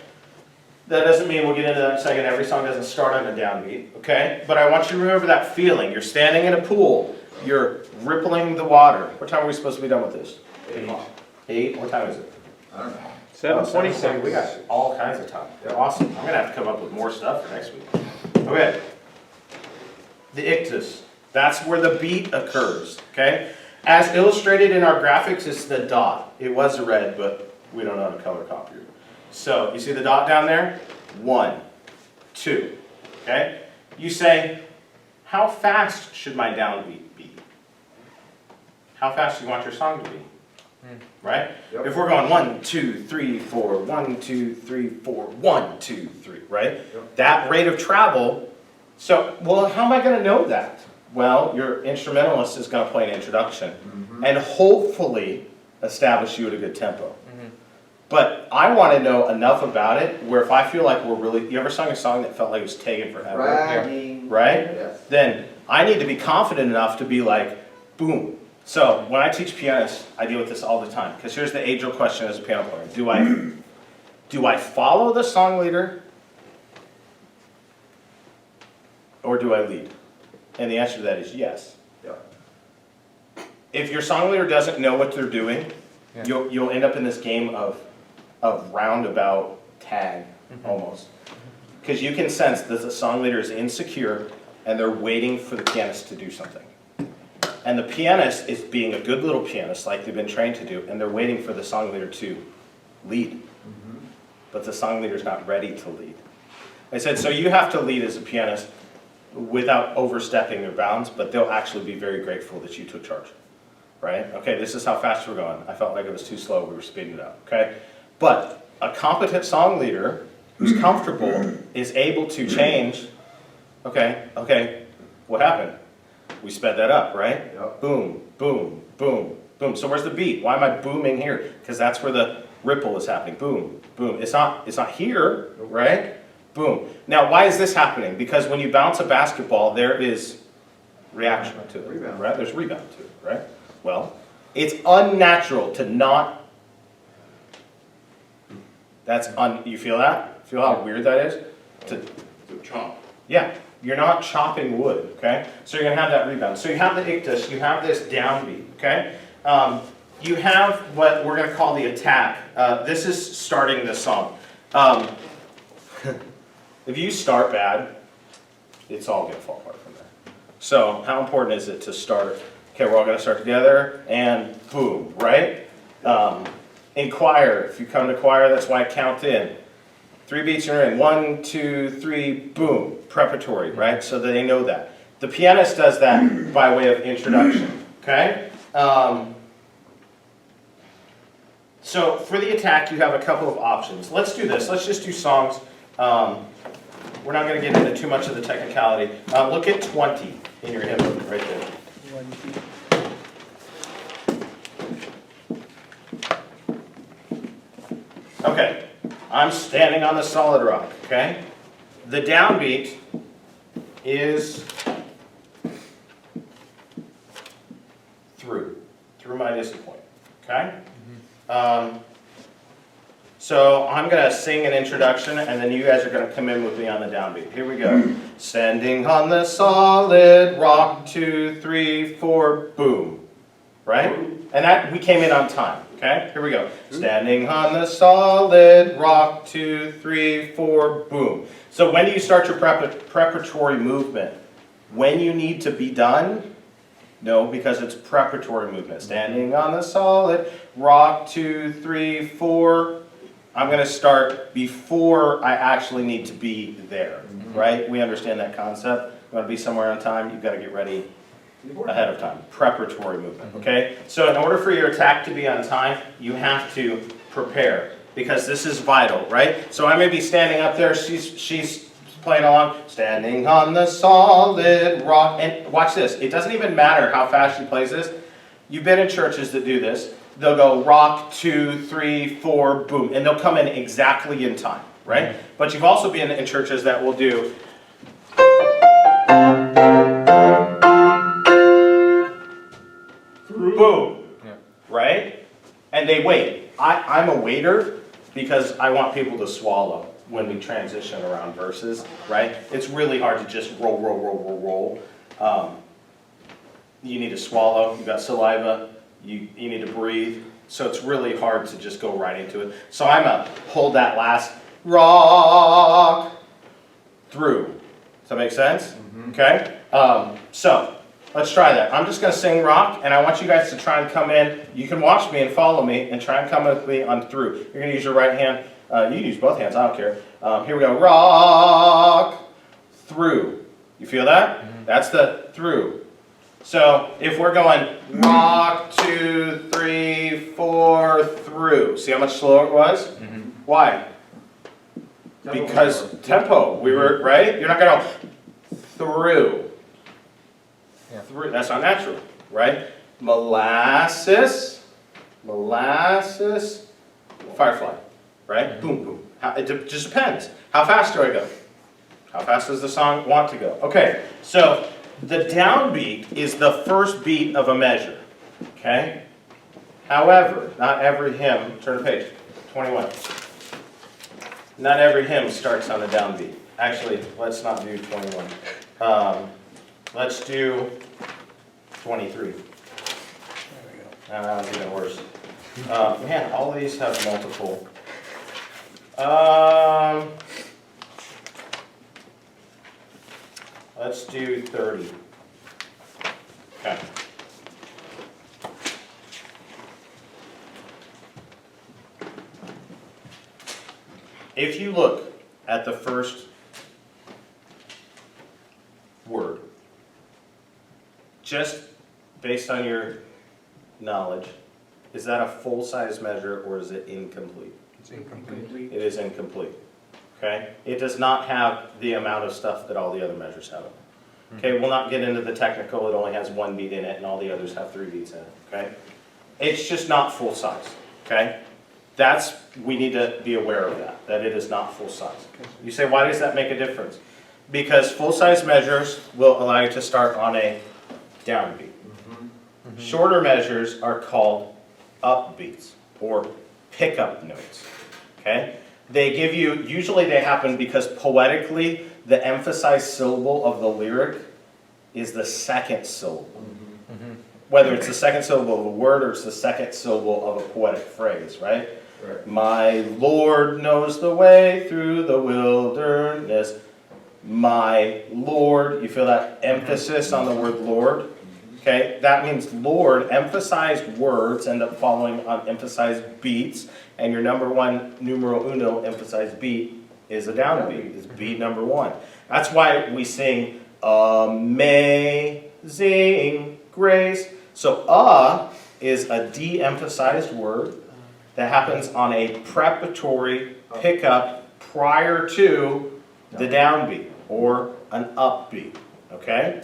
Speaker 3: That doesn't mean, we'll get into that in a second, every song doesn't start on a downbeat, okay? But I want you to remember that feeling. You're standing in a pool. You're rippling the water. What time are we supposed to be done with this? 8? What time is it?
Speaker 4: I don't know.
Speaker 1: 7:26.
Speaker 3: We got all kinds of time. They're awesome. I'm going to have to come up with more stuff for next week. Okay. The ictus. That's where the beat occurs, okay? As illustrated in our graphics, it's the dot. It was red, but we don't know how to color copier. So, you see the dot down there? 1, 2, okay? You say, how fast should my downbeat be? how fast do you want your song to be? Right?
Speaker 1: Yep.
Speaker 3: If we're going 1, 2, 3, 4, 1, 2, 3, 4, 1, 2, 3, right?
Speaker 1: Yep.
Speaker 3: That rate of travel, so, well, how am I going to know that? Well, your instrumentalist is going to play an introduction and hopefully establish you at a good tempo. But I want to know enough about it where if I feel like we're really, you ever sung a song that felt like it was taking forever?
Speaker 1: Bragging.
Speaker 3: Right?
Speaker 1: Yes.
Speaker 3: Then I need to be confident enough to be like, boom. So when I teach pianists, I deal with this all the time. Because here's the age-old question as a piano player. Do I follow the song leader or do I lead? And the answer to that is yes.
Speaker 1: Yeah.
Speaker 3: If your song leader doesn't know what they're doing, you'll end up in this game of roundabout tag, almost. Because you can sense that the song leader is insecure and they're waiting for the pianist to do something. And the pianist is being a good little pianist like they've been trained to do, and they're waiting for the song leader to lead. But the song leader's not ready to lead. I said, so you have to lead as a pianist without overstepping their bounds, but they'll actually be very grateful that you took charge. Right? Okay, this is how fast we're going. I felt like it was too slow, we were speeding it up. Okay? But a competent song leader who's comfortable is able to change. Okay, what happened? We sped that up, right?
Speaker 1: Yep.
Speaker 3: Boom, boom, boom, boom. So where's the beat? Why am I booming here? Because that's where the ripple is happening. Boom, boom. It's not here, right? Boom. Now, why is this happening? Because when you bounce a basketball, there is reaction to it,
Speaker 1: Rebound.
Speaker 3: right? There's rebound to it, right? Well, it's unnatural to not. You feel that? Feel how weird that is? To chomp. Yeah. You're not chopping wood, okay? So you're going to have that rebound. So you have the ictus, you have this downbeat, okay? You have what we're going to call the attack. This is starting the song. If you start bad, it's all going to fall apart from there. So how important is it to start? Okay, we're all going to start together, and boom, right? In choir, if you come to choir, that's why I count in. 3 beats you're in. 1, 2, 3, boom. Preparatory, right? So that they know that. The pianist does that by way of introduction, okay? So for the attack, you have a couple of options. Let's do this. Let's just do songs. We're not going to get into too much of the technicality. Look at 20 in your hymn book right there. Okay. I'm standing on the solid rock, okay? The downbeat is through my distant point, okay? So I'm going to sing an introduction, and then you guys are going to come in with me on the downbeat. Here we go. Standing on the solid rock, 2, 3, 4, boom. Right? And that, we came in on time. Okay, here we go. Standing on the solid rock, 2, 3, 4, boom. So when do you start your preparatory movement? When you need to be done? No, because it's preparatory movement. Standing on the solid rock, 2, 3, 4. I'm going to start before I actually need to be there. Right? We understand that concept. You want to be somewhere on time, you've got to get ready ahead of time. Preparatory movement, okay? So in order for your attack to be on time, you have to prepare, because this is vital, right? So I may be standing up there, she's playing along, standing on the solid rock, and watch this, it doesn't even matter how fast she plays this. You've been in churches that do this. They'll go rock, 2, 3, 4, boom, and they'll come in exactly in time, right? But you've also been in churches that will do boom, right? And they wait. I'm a waiter because I want people to swallow when we transition around verses, right? It's really hard to just roll. You need to swallow, you've got saliva, you need to breathe. So it's really hard to just go right into it. So I'm going to hold that last rock through. Does that make sense? Okay? So let's try that. I'm just going to sing rock, and I want you guys to try and come in. You can watch me and follow me and try and come with me on through. You're going to use your right hand. You can use both hands, I don't care. Here we go. Rock, through. You feel that? That's the through. So if we're going walk, 2, 3, 4, through, see how much slower it was?
Speaker 2: Mhm.
Speaker 3: Why? Because tempo, we were, right? You're not gonna through.
Speaker 2: Yeah.
Speaker 3: Through, that's not natural, right? Molasses, firefly, right? Boom, boom. It just depends. How fast do I go? How fast does the song want to go? Okay, so the downbeat is the first beat of a measure, okay? However, not every hymn, turn to page 21. Not every hymn starts on a downbeat. Actually, let's not do 21. Let's do 23. That was even worse. Man, all of these have multiple. Let's do 30. Okay. If you look at the first word, just based on your knowledge, is that a full-size measure or is it incomplete?
Speaker 2: It's incomplete.
Speaker 3: It is incomplete, okay? It does not have the amount of stuff that all the other measures have. Okay, we'll not get into the technical, it only has 1 beat in it and all the others have 3 beats in it, okay? It's just not full size, okay? We need to be aware of that it is not full size. You say, why does that make a difference? Because full-size measures will allow you to start on a downbeat. Shorter measures are called upbeats or pickup notes, okay? They give you, usually they happen because poetically, the emphasized syllable of the lyric is the second syllable. Whether it's the second syllable of a word or it's the second syllable of a poetic phrase, right?
Speaker 1: Right.
Speaker 3: My Lord knows the way through the wilderness. My Lord, you feel that emphasis on the word Lord? Okay, that means Lord, emphasized words end up following on emphasized beats, and your number one, numero uno, emphasized beat is a downbeat, is beat number 1. That's why we sing Amazing Grace. So is a de-emphasized word that happens on a preparatory pickup prior to the downbeat or an upbeat, okay?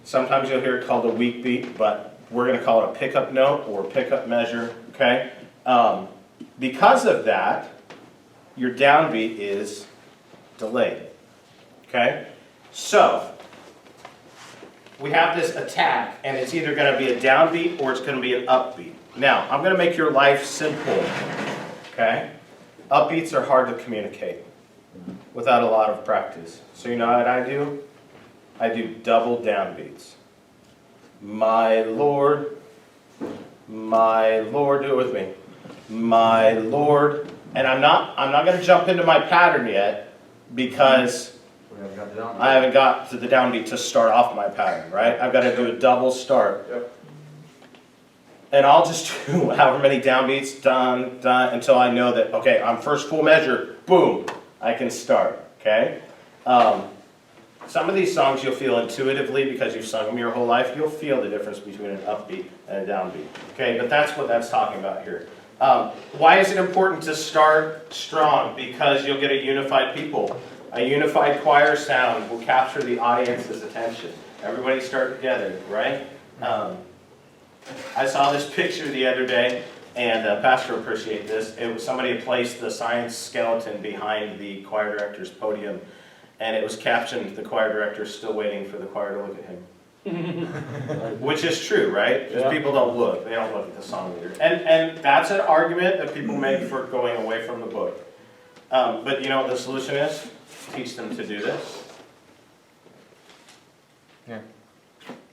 Speaker 3: Sometimes you'll hear it called a weak beat, but we're going to call it a pickup note or pickup measure, okay? Because of that, your downbeat is delayed, okay? So, we have this attack, and it's either going to be a downbeat or it's going to be an upbeat. Now, I'm going to make your life simple, okay? Upbeats are hard to communicate without a lot of practice. So you know what I do? I do double downbeats. My Lord, do it with me. My Lord, and I'm not going to jump into my pattern yet because I haven't got to the downbeat to start off my pattern, right? I've got to do a double start.
Speaker 1: Yep.
Speaker 3: And I'll just do however many downbeats, done, until I know that, okay, I'm first full measure, boom, I can start, okay? Some of these songs you'll feel intuitively because you've sung them your whole life. You'll feel the difference between an upbeat and a downbeat. Okay, but that's what that's talking about here. Why is it important to start strong? Because you'll get a unified people. A unified choir sound will capture the audience's attention. Everybody start together, right? I saw this picture the other day, and Pastor will appreciate this. It was somebody had placed the science skeleton behind the choir director's podium. And it was captioned, the choir director is still waiting for the choir to look at him. Which is true, right? Because people don't look. They don't look at the song leader. And that's an argument that people make for going away from the book. But you know what the solution is? Teach them to do this.
Speaker 2: Yeah.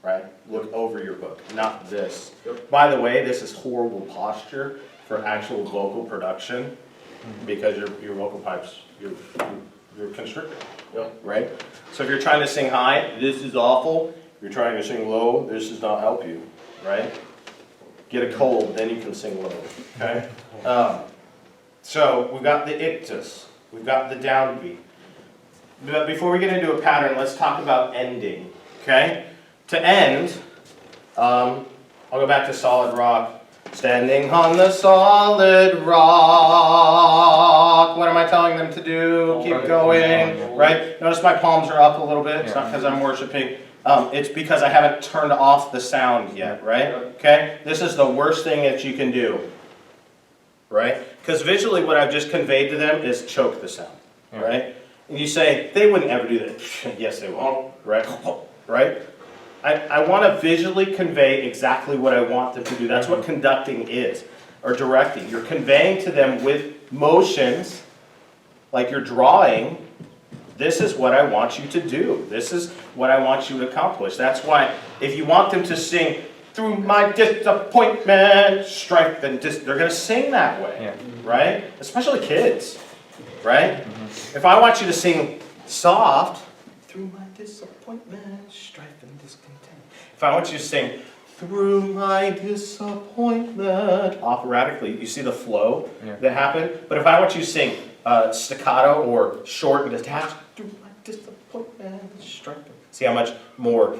Speaker 3: Right? Look over your book, not this. Yep. By the way, this is horrible posture for actual vocal production because your vocal pipes, you're constricted. Yep. Right? So if you're trying to sing high, this is awful. If you're trying to sing low, this does not help you. Right? Get a cold, then you can sing low. Okay? So we've got the ictus. We've got the downbeat. But before we get into a pattern, let's talk about ending. Okay? To end, I'll go back to solid rock. Standing on the solid rock. What am I telling them to do? Keep going, right? Notice my palms are up a little bit. It's not because I'm worshiping. It's because I haven't turned off the sound yet, right? Okay? This is the worst thing that you can do, right? Because visually what I've just conveyed to them is choke the sound, right? And you say, they wouldn't ever do that. Yes, they will, right? Right? I want to visually convey exactly what I want them to do. That's what conducting is, or directing. You're conveying to them with motions, like you're drawing, this is what I want you to do. This is what I want you to accomplish. That's why if you want them to sing, through my disappointment, strife, and they're going to sing that way, right? Especially kids, right? If I want you to sing soft, through my disappointment, strife, and discontent. If I want you to sing, through my disappointment, operatically, you see the flow that happened? But if I want you to sing staccato or short and detached, through my disappointment, strife, see how much more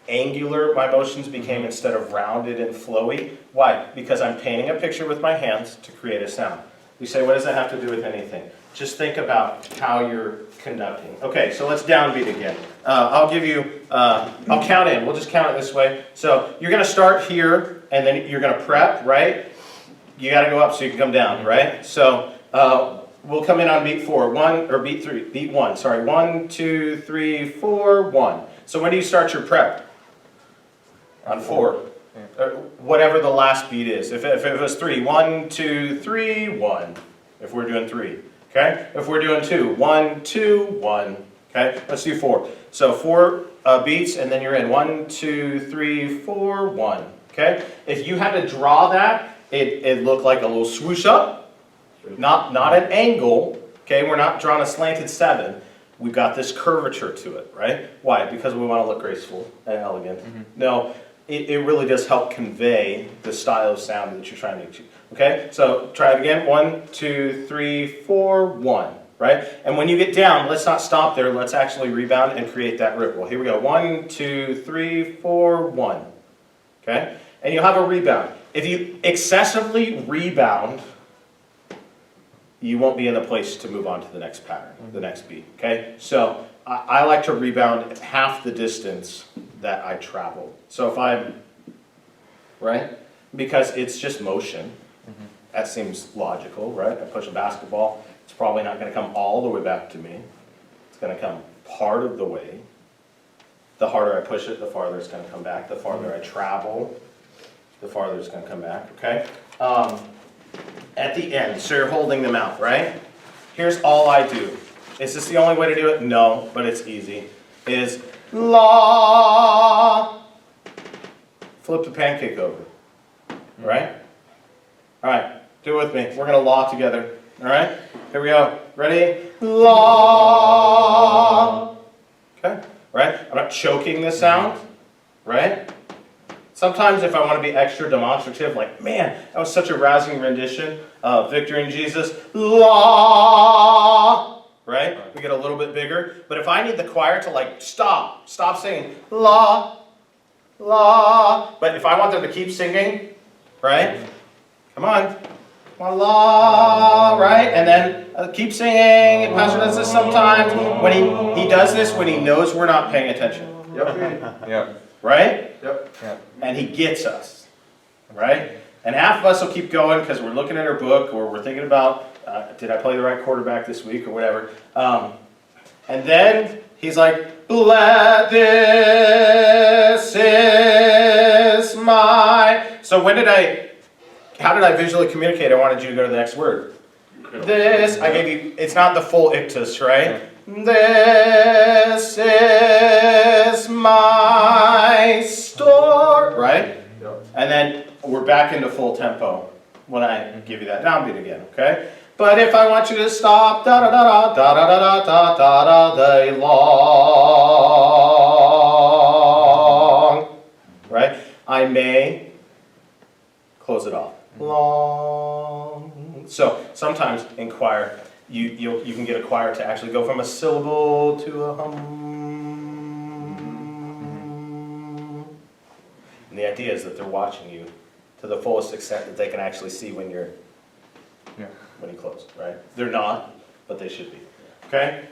Speaker 3: angular my motions became instead of rounded and flowy? Why? Because I'm painting a picture with my hands to create a sound. You say, what does that have to do with anything? Just think about how you're conducting. Okay, so let's downbeat again. I'll give you, I'll count in. We'll just count it this way. So you're going to start here, and then you're going to prep, right? You got to go up so you can come down, right? So we'll come in on beat 4. Beat 1, sorry. 1, 2, 3, 4, 1. So when do you start your prep? On 4. Whatever the last beat is. If it was 3, 1, 2, 3, 1. If we're doing 3. Okay? If we're doing 2, 1, 2, 1. Okay? Let's do 4. So 4 beats, and then you're in 1, 2, 3, 4, 1. Okay? If you had to draw that, it looked like a little swoosh up. Not an angle. Okay? We're not drawing a slanted 7. We've got this curvature to it, right? Why? Because we want to look graceful and elegant. No, it really does help convey the style of sound that you're trying to achieve. Okay, so try it again. 1, 2, 3, 4, 1. Right? And when you get down, let's not stop there. Let's actually rebound and create that ripple. Here we go. 1, 2, 3, 4, 1. Okay? And you'll have a rebound. If you excessively rebound, you won't be in a place to move on to the next pattern, the next beat. Okay? So I like to rebound half the distance that I traveled. So if I'm, right? Because it's just motion. That seems logical, right? I push a basketball, it's probably not going to come all the way back to me. It's going to come part of the way. The harder I push it, the farther it's going to come back. The farther I travel, the farther it's going to come back, okay? At the end, so you're holding them out, right? Here's all I do. Is this the only way to do it? No, but it's easy. Is la. Flip the pancake over, right? All right, do it with me. We're going to la together, all right? Here we go. Ready? La. Okay, right? I'm not choking the sound, right? Sometimes if I want to be extra demonstrative, like, man, that was such a rousing rendition of Victory in Jesus, la, right? We get a little bit bigger. But if I need the choir to like, stop singing, la, la. But if I want them to keep singing, right? Come on, la, right? And then keep singing. Pastor does this sometimes. When he does this when he knows we're not paying attention.
Speaker 2: Yep.
Speaker 3: Right?
Speaker 2: Yep.
Speaker 3: And he gets us, right? And half of us will keep going because we're looking at our book or we're thinking about, did I play the right quarterback this week or whatever. And then he's like, let this is my. So how did I visually communicate? I wanted you to go to the next word. This, I gave you, it's not the full ictus, right? This is my story, right? And then we're back into full tempo when I give you that downbeat again, okay? But if I want you to stop da da da da da da da da da day long, right? I may close it off. Long. So sometimes in choir, you can get a choir to actually go from a syllable to a hum. And the idea is that they're watching you to the fullest extent that they can actually see when you close, right? They're not, but they should be. Okay?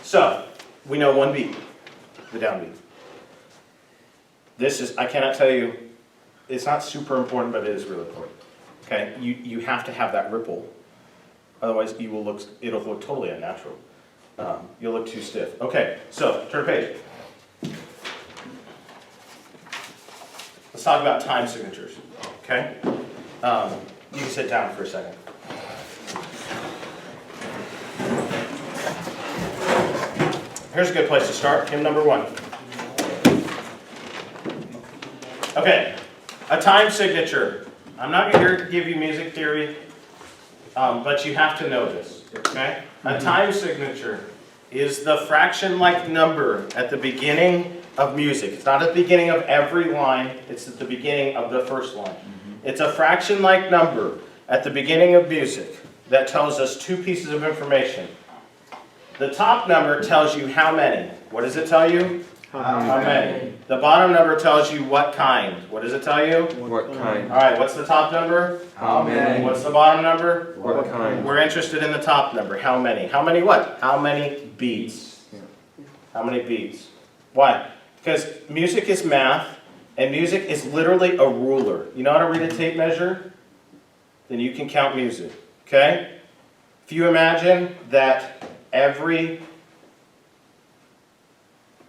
Speaker 3: So, we know one beat, the downbeat. This is, I cannot tell you, it's not super important, but it is really important. Okay? You have to have that ripple. Otherwise, it'll look totally unnatural. You'll look too stiff. Okay, so turn page. Let's talk about time signatures. Okay? You can sit down for a second. Here's a good place to start. Hymn number 1. Okay, a time signature. I'm not here to give you music theory, but you have to know this. Okay? A time signature is the fraction-like number at the beginning of music. It's not at the beginning of every line, it's at the beginning of the first line. It's a fraction-like number at the beginning of music that tells us two pieces of information. The top number tells you how many. What does it tell you? How many. The bottom number tells you what kind. What does it tell you?
Speaker 1: What kind?
Speaker 3: All right, what's the top number?
Speaker 1: How many?
Speaker 3: What's the bottom number?
Speaker 1: What kind?
Speaker 3: We're interested in the top number. How many? How many what? How many beats? How many beats? Why? Because music is math, and music is literally a ruler. You know how to read a tape measure? Then you can count music. Okay? If you imagine that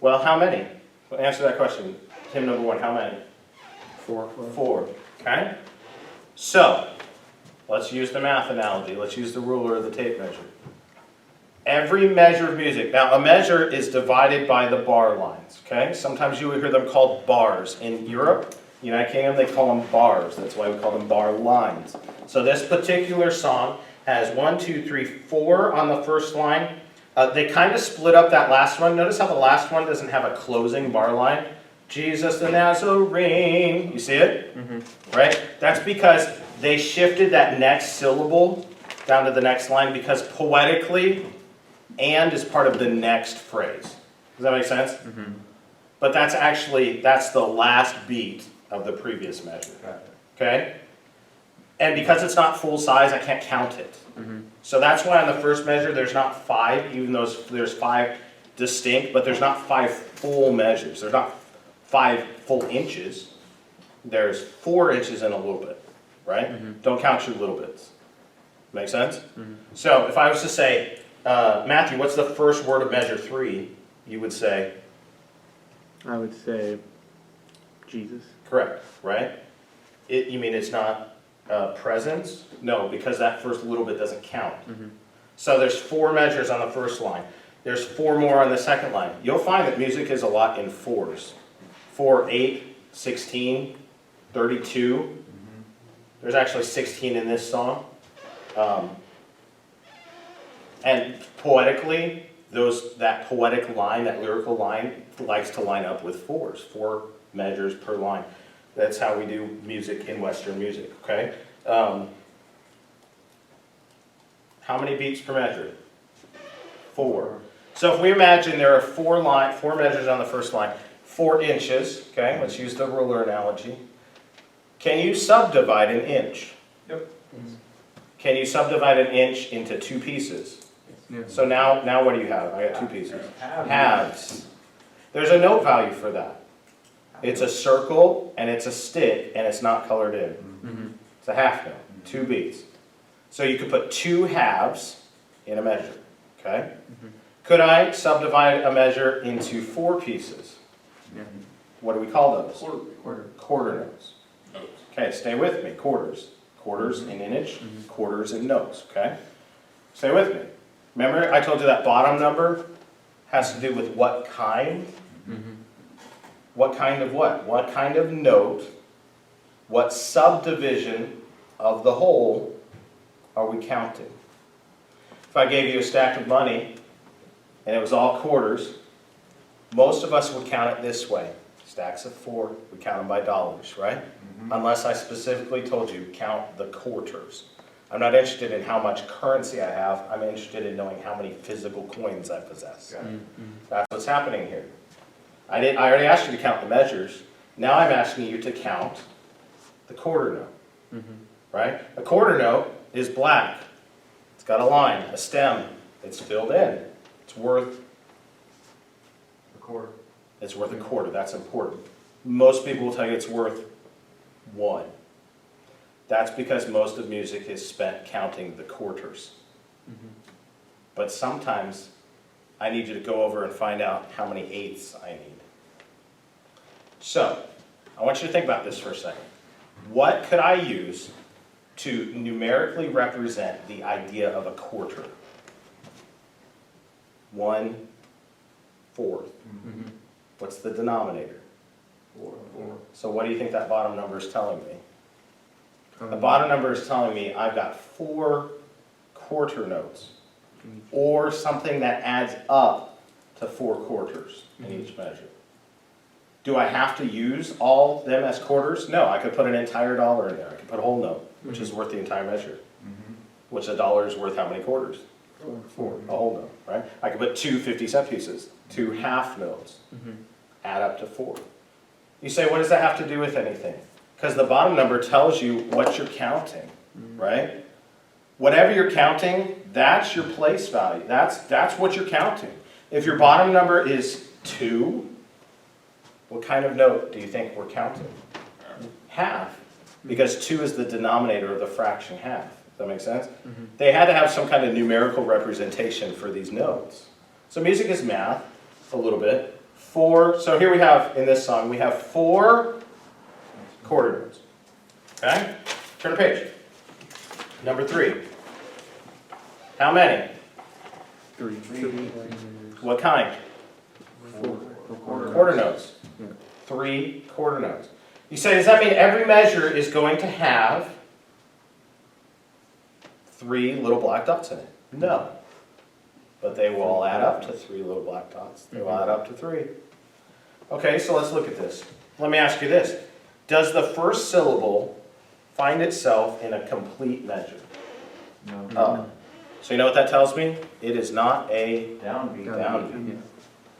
Speaker 3: well, how many? Well, answer that question. Hymn number 1, how many?
Speaker 1: 4.
Speaker 3: 4. Okay? So, let's use the math analogy. Let's use the ruler of the tape measure. Every measure of music. Now, a measure is divided by the bar lines. Okay? Sometimes you will hear them called bars. In Europe, United Kingdom, they call them bars. That's why we call them bar lines. So this particular song has 1, 2, 3, 4 on the first line. They kind of split up that last one. Notice how the last one doesn't have a closing bar line. Jesus the Nazarene. You see it? Right? That's because they shifted that next syllable down to the next line because poetically, and is part of the next phrase. Does that make sense? But that's the last beat of the previous measure. Okay? And because it's not full size, I can't count it. So that's why on the first measure there's not 5, even though there's 5 distinct, but there's not 5 full measures. There's not 5 full inches. There's 4 inches and a little bit, right? Don't count your little bits. Make sense? So if I was to say, Matthew, what's the first word of measure 3? You would say?
Speaker 4: I would say Jesus.
Speaker 3: Correct, right? You mean it's not presence? No, because that first little bit doesn't count. So there's 4 measures on the first line. There's 4 more on the second line. You'll find that music is a lot in 4s. 4, 8, 16, 32. There's actually 16 in this song. And poetically, that poetic line, that lyrical line, likes to line up with 4s. 4 measures per line. That's how we do music in Western music, okay? How many beats per measure? 4. So if we imagine there are 4 measures on the first line, 4 inches, okay? Let's use the ruler analogy. Can you subdivide an inch?
Speaker 1: Yep.
Speaker 3: Can you subdivide an inch into 2 pieces? So now what do you have? I got 2 pieces. Halves. There's a note value for that. It's a circle, and it's a stick, and it's not colored in. It's a half note, 2 beats. So you could put 2 halves in a measure, okay? Could I subdivide a measure into 4 pieces? What do we call those? Quarter notes. Okay, stay with me. Quarters. Quarters in inch, quarters in notes, okay? Stay with me. Remember I told you that bottom number has to do with what kind? What kind of what? What kind of note, what subdivision of the whole are we counting? If I gave you a stack of money and it was all quarters, most of us would count it this way. Stacks of 4, we count them by dollars, right? Unless I specifically told you, count the quarters. I'm not interested in how much currency I have, I'm interested in knowing how many physical coins I possess. That's what's happening here. I already asked you to count the measures. Now I'm asking you to count the quarter note,
Speaker 4: Mm-hmm.
Speaker 3: right? A quarter note is black. It's got a line, a stem. It's filled in. It's worth
Speaker 1: A quarter.
Speaker 3: It's worth a quarter. That's important. Most people will tell you it's worth 1. That's because most of music is spent counting the quarters.
Speaker 4: Mm-hmm.
Speaker 3: But sometimes I need you to go over and find out how many eighths I need. So, I want you to think about this for a second. What could I use to numerically represent the idea of a quarter? 1/4.
Speaker 4: Mm-hmm.
Speaker 3: What's the denominator?
Speaker 1: 4.
Speaker 3: So what do you think that bottom number is telling me? The
Speaker 4: Um,
Speaker 3: bottom number is telling me I've got 4 quarter notes, or something that adds up to 4 quarters in each measure. Do I have to use all them as quarters? No, I could put an entire dollar in there. I could put a whole note, which is worth the entire measure. Which a dollar is worth how many quarters? 4. A whole note, right? I could put 2 50-cent pieces, 2 half notes,
Speaker 4: Mm-hmm.
Speaker 3: add up to 4. You say, what does that have to do with anything? Because the bottom number tells you what you're counting, right? Whatever you're counting, that's your place value. That's what you're counting. If your bottom number is 2, what kind of note do you think we're counting? Half. Because 2 is the denominator of the fraction half. Does that make sense?
Speaker 4: Mm-hmm.
Speaker 3: They had to have some kind of numerical representation for these notes. So music is math, a little bit. 4, so here we have, in this song, we have 4 quarter notes. Okay? Turn the page. Number 3. How many?
Speaker 4: 3.
Speaker 3: What kind?
Speaker 4: 4.
Speaker 3: Quarter notes.
Speaker 4: Yeah.
Speaker 3: 3 quarter notes. You say, does that mean every measure is going to have 3 little black dots in it? No. But they will all add up to 3 little black dots. They will add up to 3. Okay, so let's look at this. Let me ask you this. Does the first syllable find itself in a complete measure?
Speaker 1: No.
Speaker 3: So you know what that tells me? It is not a
Speaker 1: Downbeat.
Speaker 3: downbeat.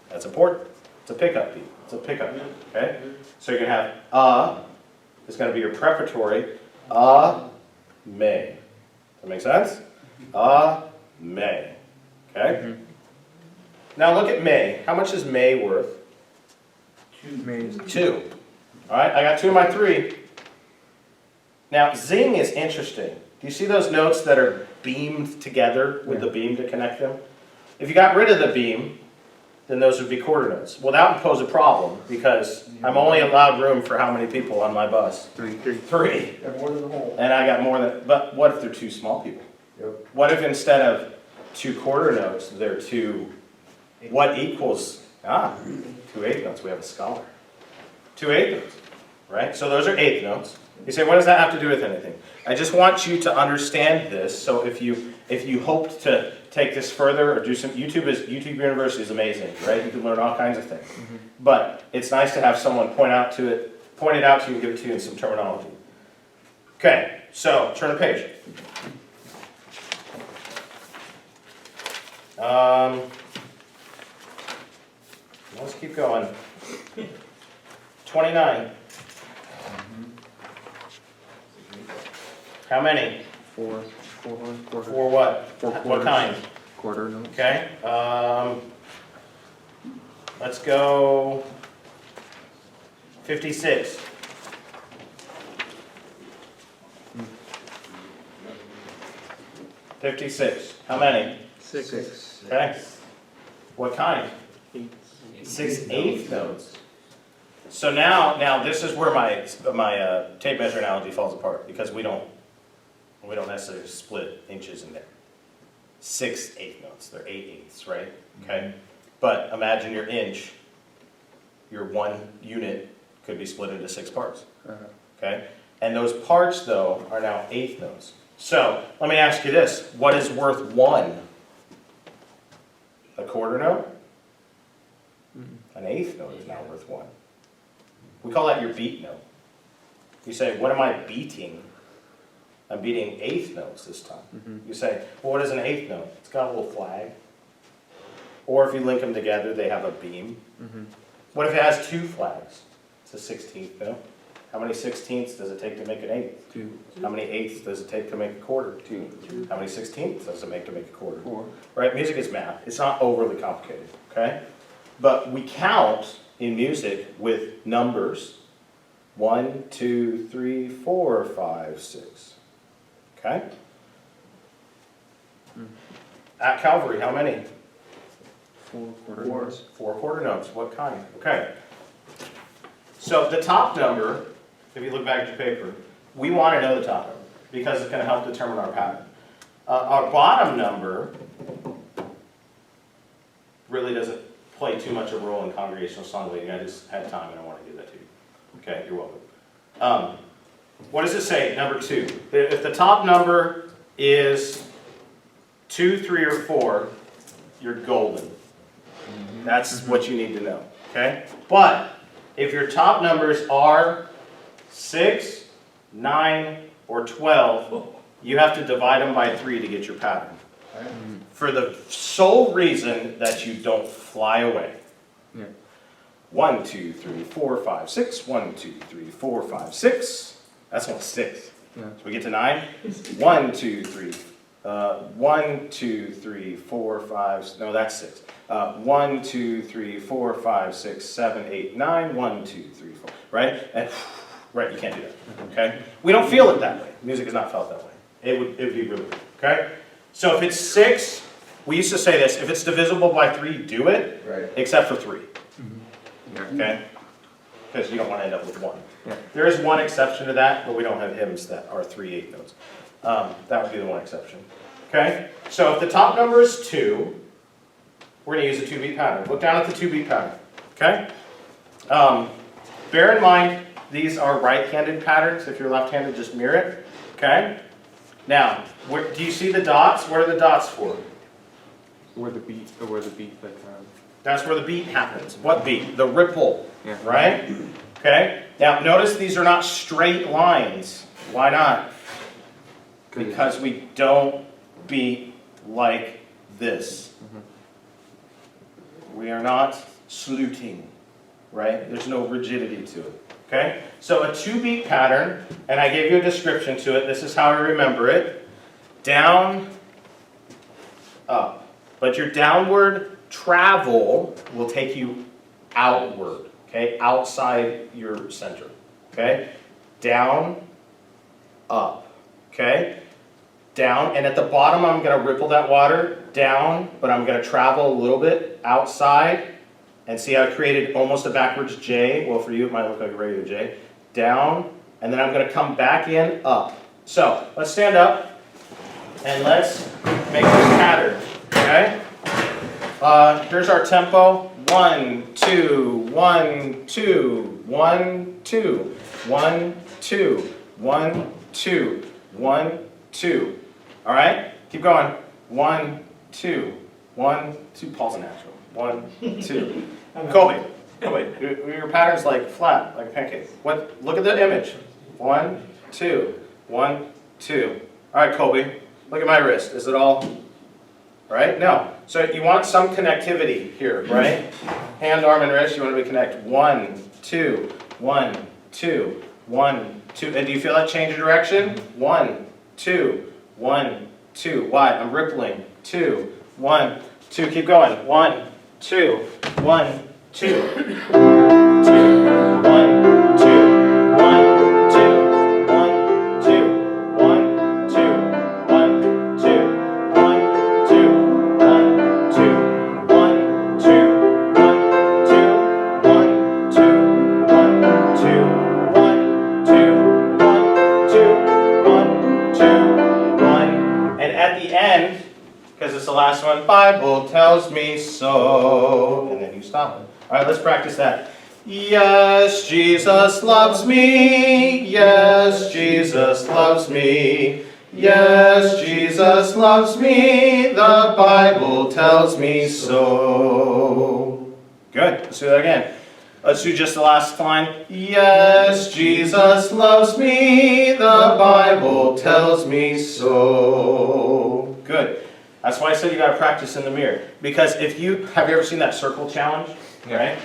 Speaker 3: That's important. It's a pickup beat. It's a pickup beat. Okay? So you're going to have is going to be your preparatory. May. Does that make sense? May. Okay?
Speaker 4: Mm-hmm.
Speaker 3: Now look at May. How much is May worth? 2. All right, I got 2 of my 3. Now, zing is interesting. Do you see those notes that are beamed together with the beam to connect them? If you got rid of the beam, then those would be quarter notes. Well, that would pose a problem because I'm only allowed room for how many people on my bus?
Speaker 4: 3.
Speaker 3: 3.
Speaker 1: Have more than the whole.
Speaker 3: And I got more than, but what if they're 2 small people?
Speaker 1: Yep.
Speaker 3: What if instead of 2 quarter notes, they're 2, what equals, 2 eighth notes, we have a scholar. 2 eighth notes, right? So those are eighth notes. You say, what does that have to do with anything? I just want you to understand this, so if you hoped to take this further or do some, YouTube University is amazing, right? You can learn all kinds of things.
Speaker 4: Mm-hmm.
Speaker 3: But it's nice to have someone point it out to you and give it to you in some terminology. Okay, so turn the page. Let's keep going. 29. How many?
Speaker 4: 4 quarter.
Speaker 3: For what?
Speaker 4: 4
Speaker 3: What
Speaker 4: quarters.
Speaker 3: kind?
Speaker 4: Quarter notes.
Speaker 3: Okay. Let's go 56.
Speaker 4: Hmm.
Speaker 3: 56. How many?
Speaker 4: 6.
Speaker 3: Okay. What kind?
Speaker 4: 8.
Speaker 3: 6 eighth notes. So now this is where my tape measure analogy falls apart because we don't necessarily split inches in there. 6 eighth notes. They're 8 eighths, right? Okay. But imagine your inch. Your 1 unit could be split into 6 parts. Okay. And those parts though are now eighth notes. So let me ask you this: what is worth 1? A quarter note? An eighth note is now worth 1. We call that your beat note. You say, what am I beating? I'm beating eighth notes this time. You say, well, what is an eighth note? It's got a little flag. Or if you link them together, they have a beam. What if it has 2 flags? It's a 16th, no? How many 16ths does it take to make an eighth?
Speaker 4: 2,
Speaker 3: How many eighths does it take to make a quarter?
Speaker 4: 2,
Speaker 3: How many 16ths does it make to make a quarter?
Speaker 4: 4.
Speaker 3: Right, music is math. It's not overly complicated, okay? But we count in music with numbers 1, 2, 3, 4, 5, 6. Okay? At Calvary, how many?
Speaker 4: 4 quarter
Speaker 1: Four.
Speaker 4: notes.
Speaker 3: 4 quarter notes. What kind? Okay. So the top number, if you look back at your paper, we want to know the top number because it's going to help determine our pattern. Our bottom number really doesn't play too much of a role in congregational song leading. I just had time and I want to do that to you. Okay, you're welcome. What does it say, number 2? If the top number is 2, 3, or 4, you're golden. That's what you need to know, okay? But if your top numbers are 6, 9, or 12, you have to divide them by 3 to get your pattern. For the sole reason that you don't fly away.
Speaker 4: Yeah.
Speaker 3: 1, 2, 3, 4, 5, 6. 1, 2, 3, 4, 5, 6. That's only 6.
Speaker 4: Yeah.
Speaker 3: So we get to 9. 1, 2, 3. 1, 2, 3, 4, 5. No, that's 6. 1, 2, 3, 4, 5, 6, 7, 8, 9. 1, 2, 3, 4. Right? And right, you can't do that. Okay? We don't feel it that way. Music is not felt that way. It would be really weird. Okay? So if it's 6, we used to say this: if it's divisible by 3, do it.
Speaker 1: Right.
Speaker 3: Except for 3.
Speaker 4: Yeah.
Speaker 3: Okay? Because you don't want to end up with 1.
Speaker 4: Yeah.
Speaker 3: There is one exception to that, but we don't have hymns that are 3/8 notes. That would be the one exception. Okay? So if the top number is 2, we're going to use a 2-beat pattern. Look down at the 2-beat pattern. Okay? Bear in mind, these are right-handed patterns. If you're left-handed, just mirror it. Okay? Now, do you see the dots? What are the dots for?
Speaker 4: Where the beat, like,
Speaker 3: That's where the beat happens. What beat? The ripple.
Speaker 4: yeah.
Speaker 3: Right? Okay? Now, notice these are not straight lines. Why not? Because we don't beat like this. We are not sluting, right? There's no rigidity to it. Okay? So a 2-beat pattern, and I gave you a description to it. This is how I remember it. Down, up. But your downward travel will take you outward, okay? Outside your center, okay? Down, up, okay? Down, and at the bottom I'm going to ripple that water down, but I'm going to travel a little bit outside, and see how I created almost a backwards J. Well, for you it might look like a regular J. Down, and then I'm going to come back in, up. So, let's stand up, and let's make this pattern, okay? Here's our tempo. 1, 2, 1, 2, 1, 2, 1, 2, 1, 2, 1, 2. All right? Keep going. 1, 2, 1, 2. Paul's a natural. 1, 2. Colby, your pattern's like flat, like a pancake. What? Look at the image. 1, 2, 1, 2. All right, Colby, look at my wrist. Is it all right? No. So you want some connectivity here, right? Hand, arm, and wrist, you want to be connected. 1, 2, 1, 2, 1, 2. And do you feel that change of direction? 1, 2, 1, 2. Why? I'm rippling. 2, 1, 2. Keep going. 1, 2, 1, 2. 2, 1, 2, 1, 2, 1, 2, 1, 2, 1, 2, 1, 2, 1, 2, 1, 2, 1, 2, 1, 2, 1, 2, 1, 2, 1, 2, 1. And at the end, because it's the last one, Bible tells me so. And then you stop it. All right, let's practice that. Yes, Jesus loves me. Yes, Jesus loves me. Yes, Jesus loves me. The Bible tells me so. Good. Let's do that again. Let's do just the last line. Yes, Jesus loves me. The Bible tells me so. Good. That's why I said you got to practice in the mirror. Because have you ever seen that circle challenge? Right?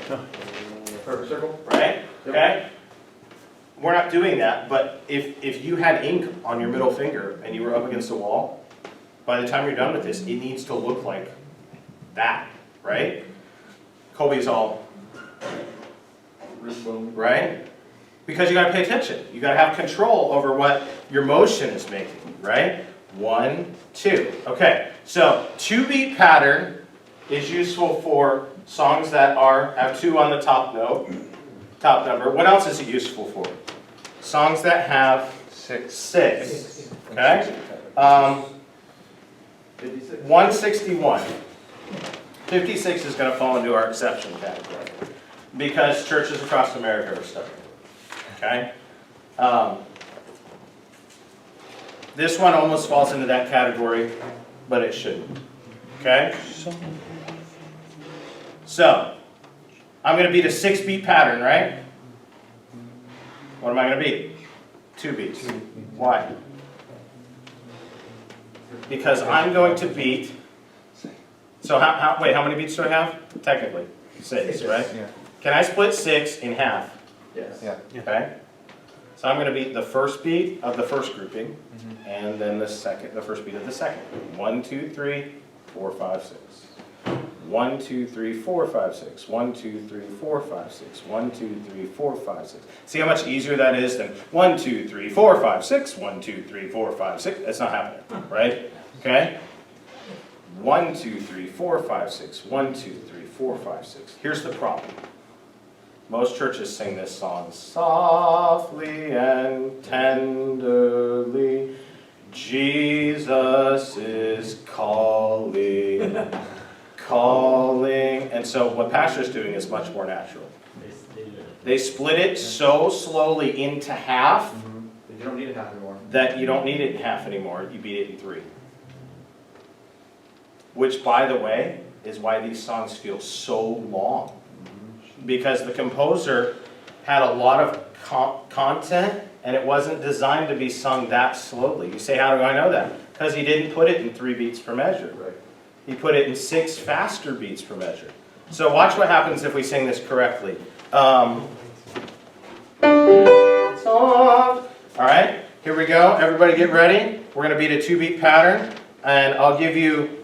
Speaker 1: Perfect circle.
Speaker 3: Right? Okay? We're not doing that, but if you had ink on your middle finger and you were up against the wall, by the time you're done with this, it needs to look like that, right? Colby's all, right? Because you gotta pay attention. You gotta have control over what your motion is making, right? 1, 2. Okay, so 2-beat pattern is useful for songs that have 2 on the top note, top number. What else is it useful for? Songs that have 6. Okay? 161. 56 is going to fall into our exception category because churches across America are stuck. Okay? This one almost falls into that category, but it shouldn't. Okay? So, I'm going to beat a 6-beat pattern, right? What am I going to beat? 2 beats. Why? Because I'm going to beat, so wait, how many beats do I have? Technically, 6, right?
Speaker 4: Yeah.
Speaker 3: Can I split 6 in half?
Speaker 1: Yes.
Speaker 4: Yeah.
Speaker 3: Okay? So I'm going to beat the first beat of the first grouping, and then the first beat of the second. 1, 2, 3, 4, 5, 6. 1, 2, 3, 4, 5, 6. 1, 2, 3, 4, 5, 6. 1, 2, 3, 4, 5, 6. See how much easier that is than 1, 2, 3, 4, 5, 6. 1, 2, 3, 4, 5, 6. That's not happening, right? Okay? 1, 2, 3, 4, 5, 6. 1, 2, 3, 4, 5, 6. Here's the problem. Most churches sing this song softly and tenderly. Jesus is calling, calling. And so what pastor's doing is much more natural. They split it so slowly into half
Speaker 1: You don't need it half anymore.
Speaker 3: that you don't need it in half anymore. You beat it in 3. Which, by the way, is why these songs feel so long. Because the composer had a lot of content and it wasn't designed to be sung that slowly. You say, how do I know that? Because he didn't put it in 3 beats per measure.
Speaker 1: Right.
Speaker 3: He put it in 6 faster beats per measure. So watch what happens if we sing this correctly. Alright, here we go. Everybody get ready. We're going to beat a 2-beat pattern. And I'll give you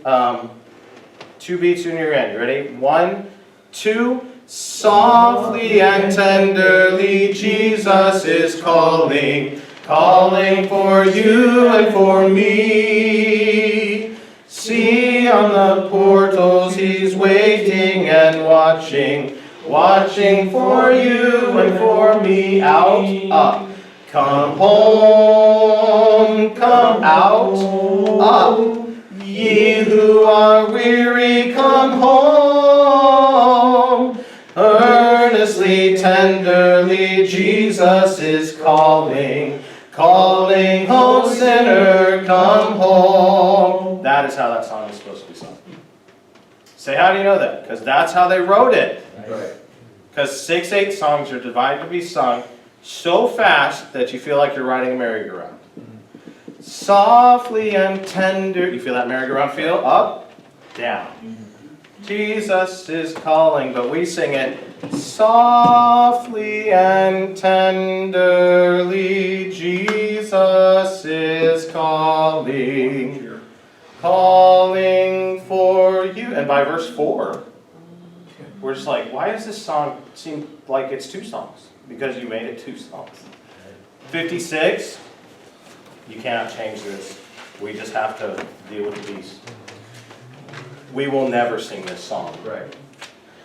Speaker 3: 2 beats when you're in. You ready? 1, 2. Softly and tenderly Jesus is calling, calling for you and for me. See on the portals he's waiting and watching, watching for you and for me. Out, up. Come home, come out, up. Ye who are weary, come home. Earnestly, tenderly, Jesus is calling, calling, home sinner, come home. That is how that song is supposed to be sung. Say, how do you know that? Because that's how they wrote it.
Speaker 1: Right.
Speaker 3: Because 6/8 songs are divided to be sung so fast that you feel like you're riding a merry-go-round. Softly and tender, you feel that merry-go-round feel? Up, down. Jesus is calling, but we sing it softly and tenderly. Jesus is calling, calling for you. And by verse 4, we're just like, why does this song seem like it's 2 songs? Because you made it 2 songs. 56, you cannot change this. We just have to deal with the beast. We will never sing this song.
Speaker 1: Right.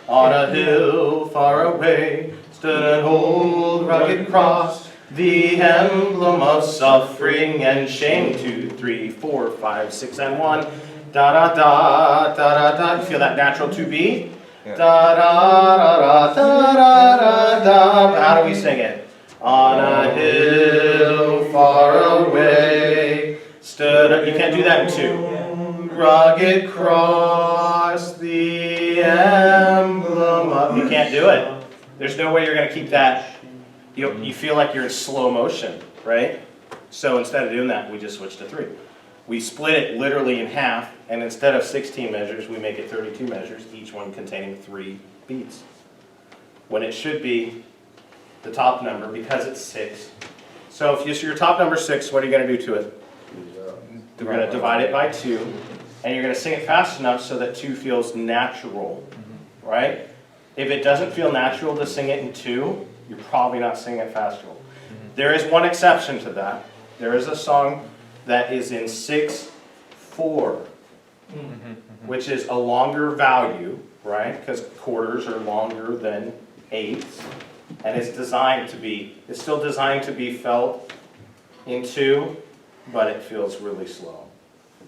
Speaker 3: On a hill far away stood an old rugged cross, the emblem of suffering and shame. 2, 3, 4, 5, 6, and 1. Da da da da da da. You feel that natural 2-beat?
Speaker 4: Yeah.
Speaker 3: Da da da da da da da da. How do we sing it? On a hill far away stood. You can't do that in 2. Rugged cross, the emblem of. You can't do it. There's no way you're going to keep that. You feel like you're in slow motion, right? So instead of doing that, we just switch to 3. We split it literally in half, and instead of 16 measures, we make it 32 measures, each one containing 3 beats. When it should be the top number, because it's 6. So if your top number 6, what are you going to do to it? You're going to divide it by 2, and you're going to sing it fast enough so that 2 feels natural, right? If it doesn't feel natural to sing it in 2, you're probably not singing it fast enough. There is one exception to that. There is a song that is in 6/4, which is a longer value, right? Because quarters are longer than eighths, and it's still designed to be felt in 2, but it feels really slow.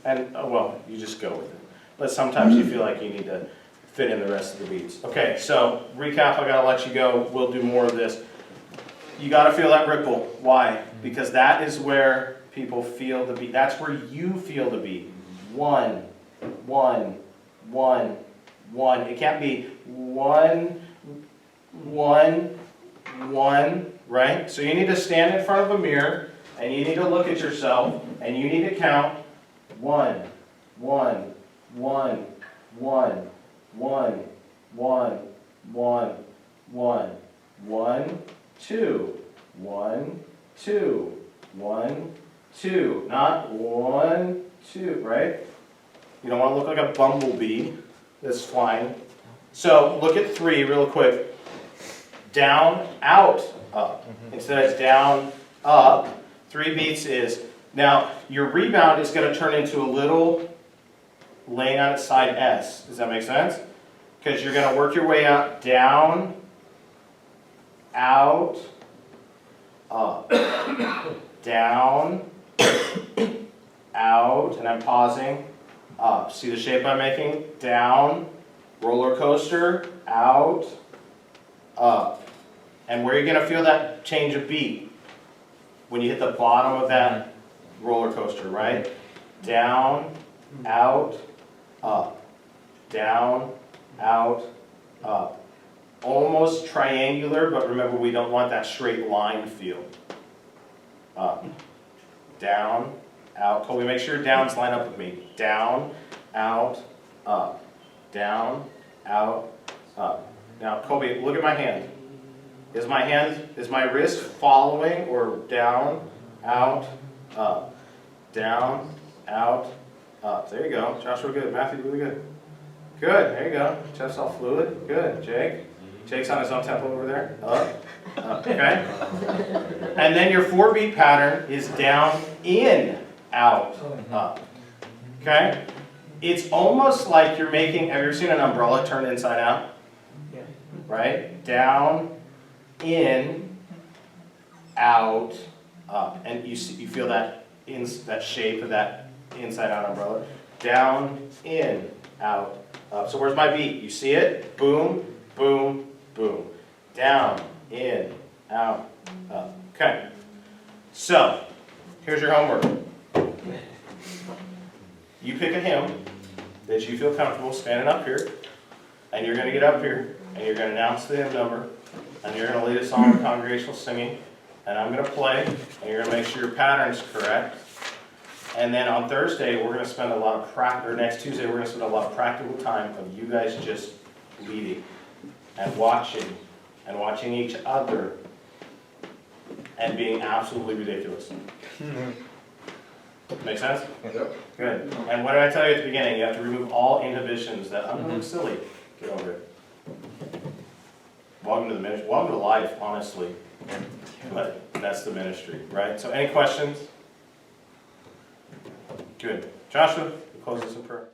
Speaker 3: And, well, you just go with it. But sometimes you feel like you need to fit in the rest of the beats. Okay, so recap, I gotta let you go. We'll do more of this. You gotta feel that ripple. Why? Because that is where people feel the beat. That's where you feel the beat. 1, 1, 1, 1. It can't be 1, 1, 1, right? So you need to stand in front of a mirror, and you need to look at yourself, and you need to count 1, 1, 1, 1, 1, 1, 1, 1, 1, 2, 1, 2, 1, 2. Not 1, 2, right? You don't want to look like a bumblebee that's flying. So look at 3 real quick. Down, out, up. Instead it's down, up. 3 beats is, now your rebound is going to turn into a little laying on its side S. Does that make sense? Because you're going to work your way out, down, out, up. Down, out, and I'm pausing, up. See the shape I'm making? Down, roller coaster, out, up. And where are you going to feel that change of beat? When you hit the bottom of that roller coaster, right? Down, out, up. Down, out, up. Almost triangular, but remember we don't want that straight line feel. Up, down, out. Colby, make sure your downs line up with me. Down, out, up. Down, out, up. Now, Colby, look at my hand. Is my wrist following or down, out, up? Down, out, up. There you go. Joshua, good. Matthew, really good. Good. There you go. Chest all fluid. Good. Jake. Jake's on his own tempo over there. Up, up. Okay. And then your 4-beat pattern is down, in, out, up. Okay. It's almost like you're making. Have you ever seen an umbrella turn inside out?
Speaker 2: Yeah.
Speaker 3: Right. Down, in, out, up, and you feel that that shape of that inside out umbrella. Down, in, out, up. So where's my beat? You see it? Boom, boom, boom. Down, in, out, up. Okay. So here's your homework. You pick a hymn that you feel comfortable standing up here, and you're going to get up here, and you're going to announce the hymn number. And you're going to lead a song of congregational singing, and I'm going to play, and you're going to make sure your pattern's correct. And then on Thursday, we're going to spend a lot of practice, or next Tuesday, we're going to spend a lot of practical time of you guys just leading and watching each other, and being absolutely ridiculous. Make sense?
Speaker 1: Yep.
Speaker 3: Good. And what did I tell you at the beginning? You have to remove all inhibitions that I'm going to silly. Get over it. Welcome to the ministry. Welcome to life, honestly. But that's the ministry, right? So any questions? Good. Joshua, close this in prayer.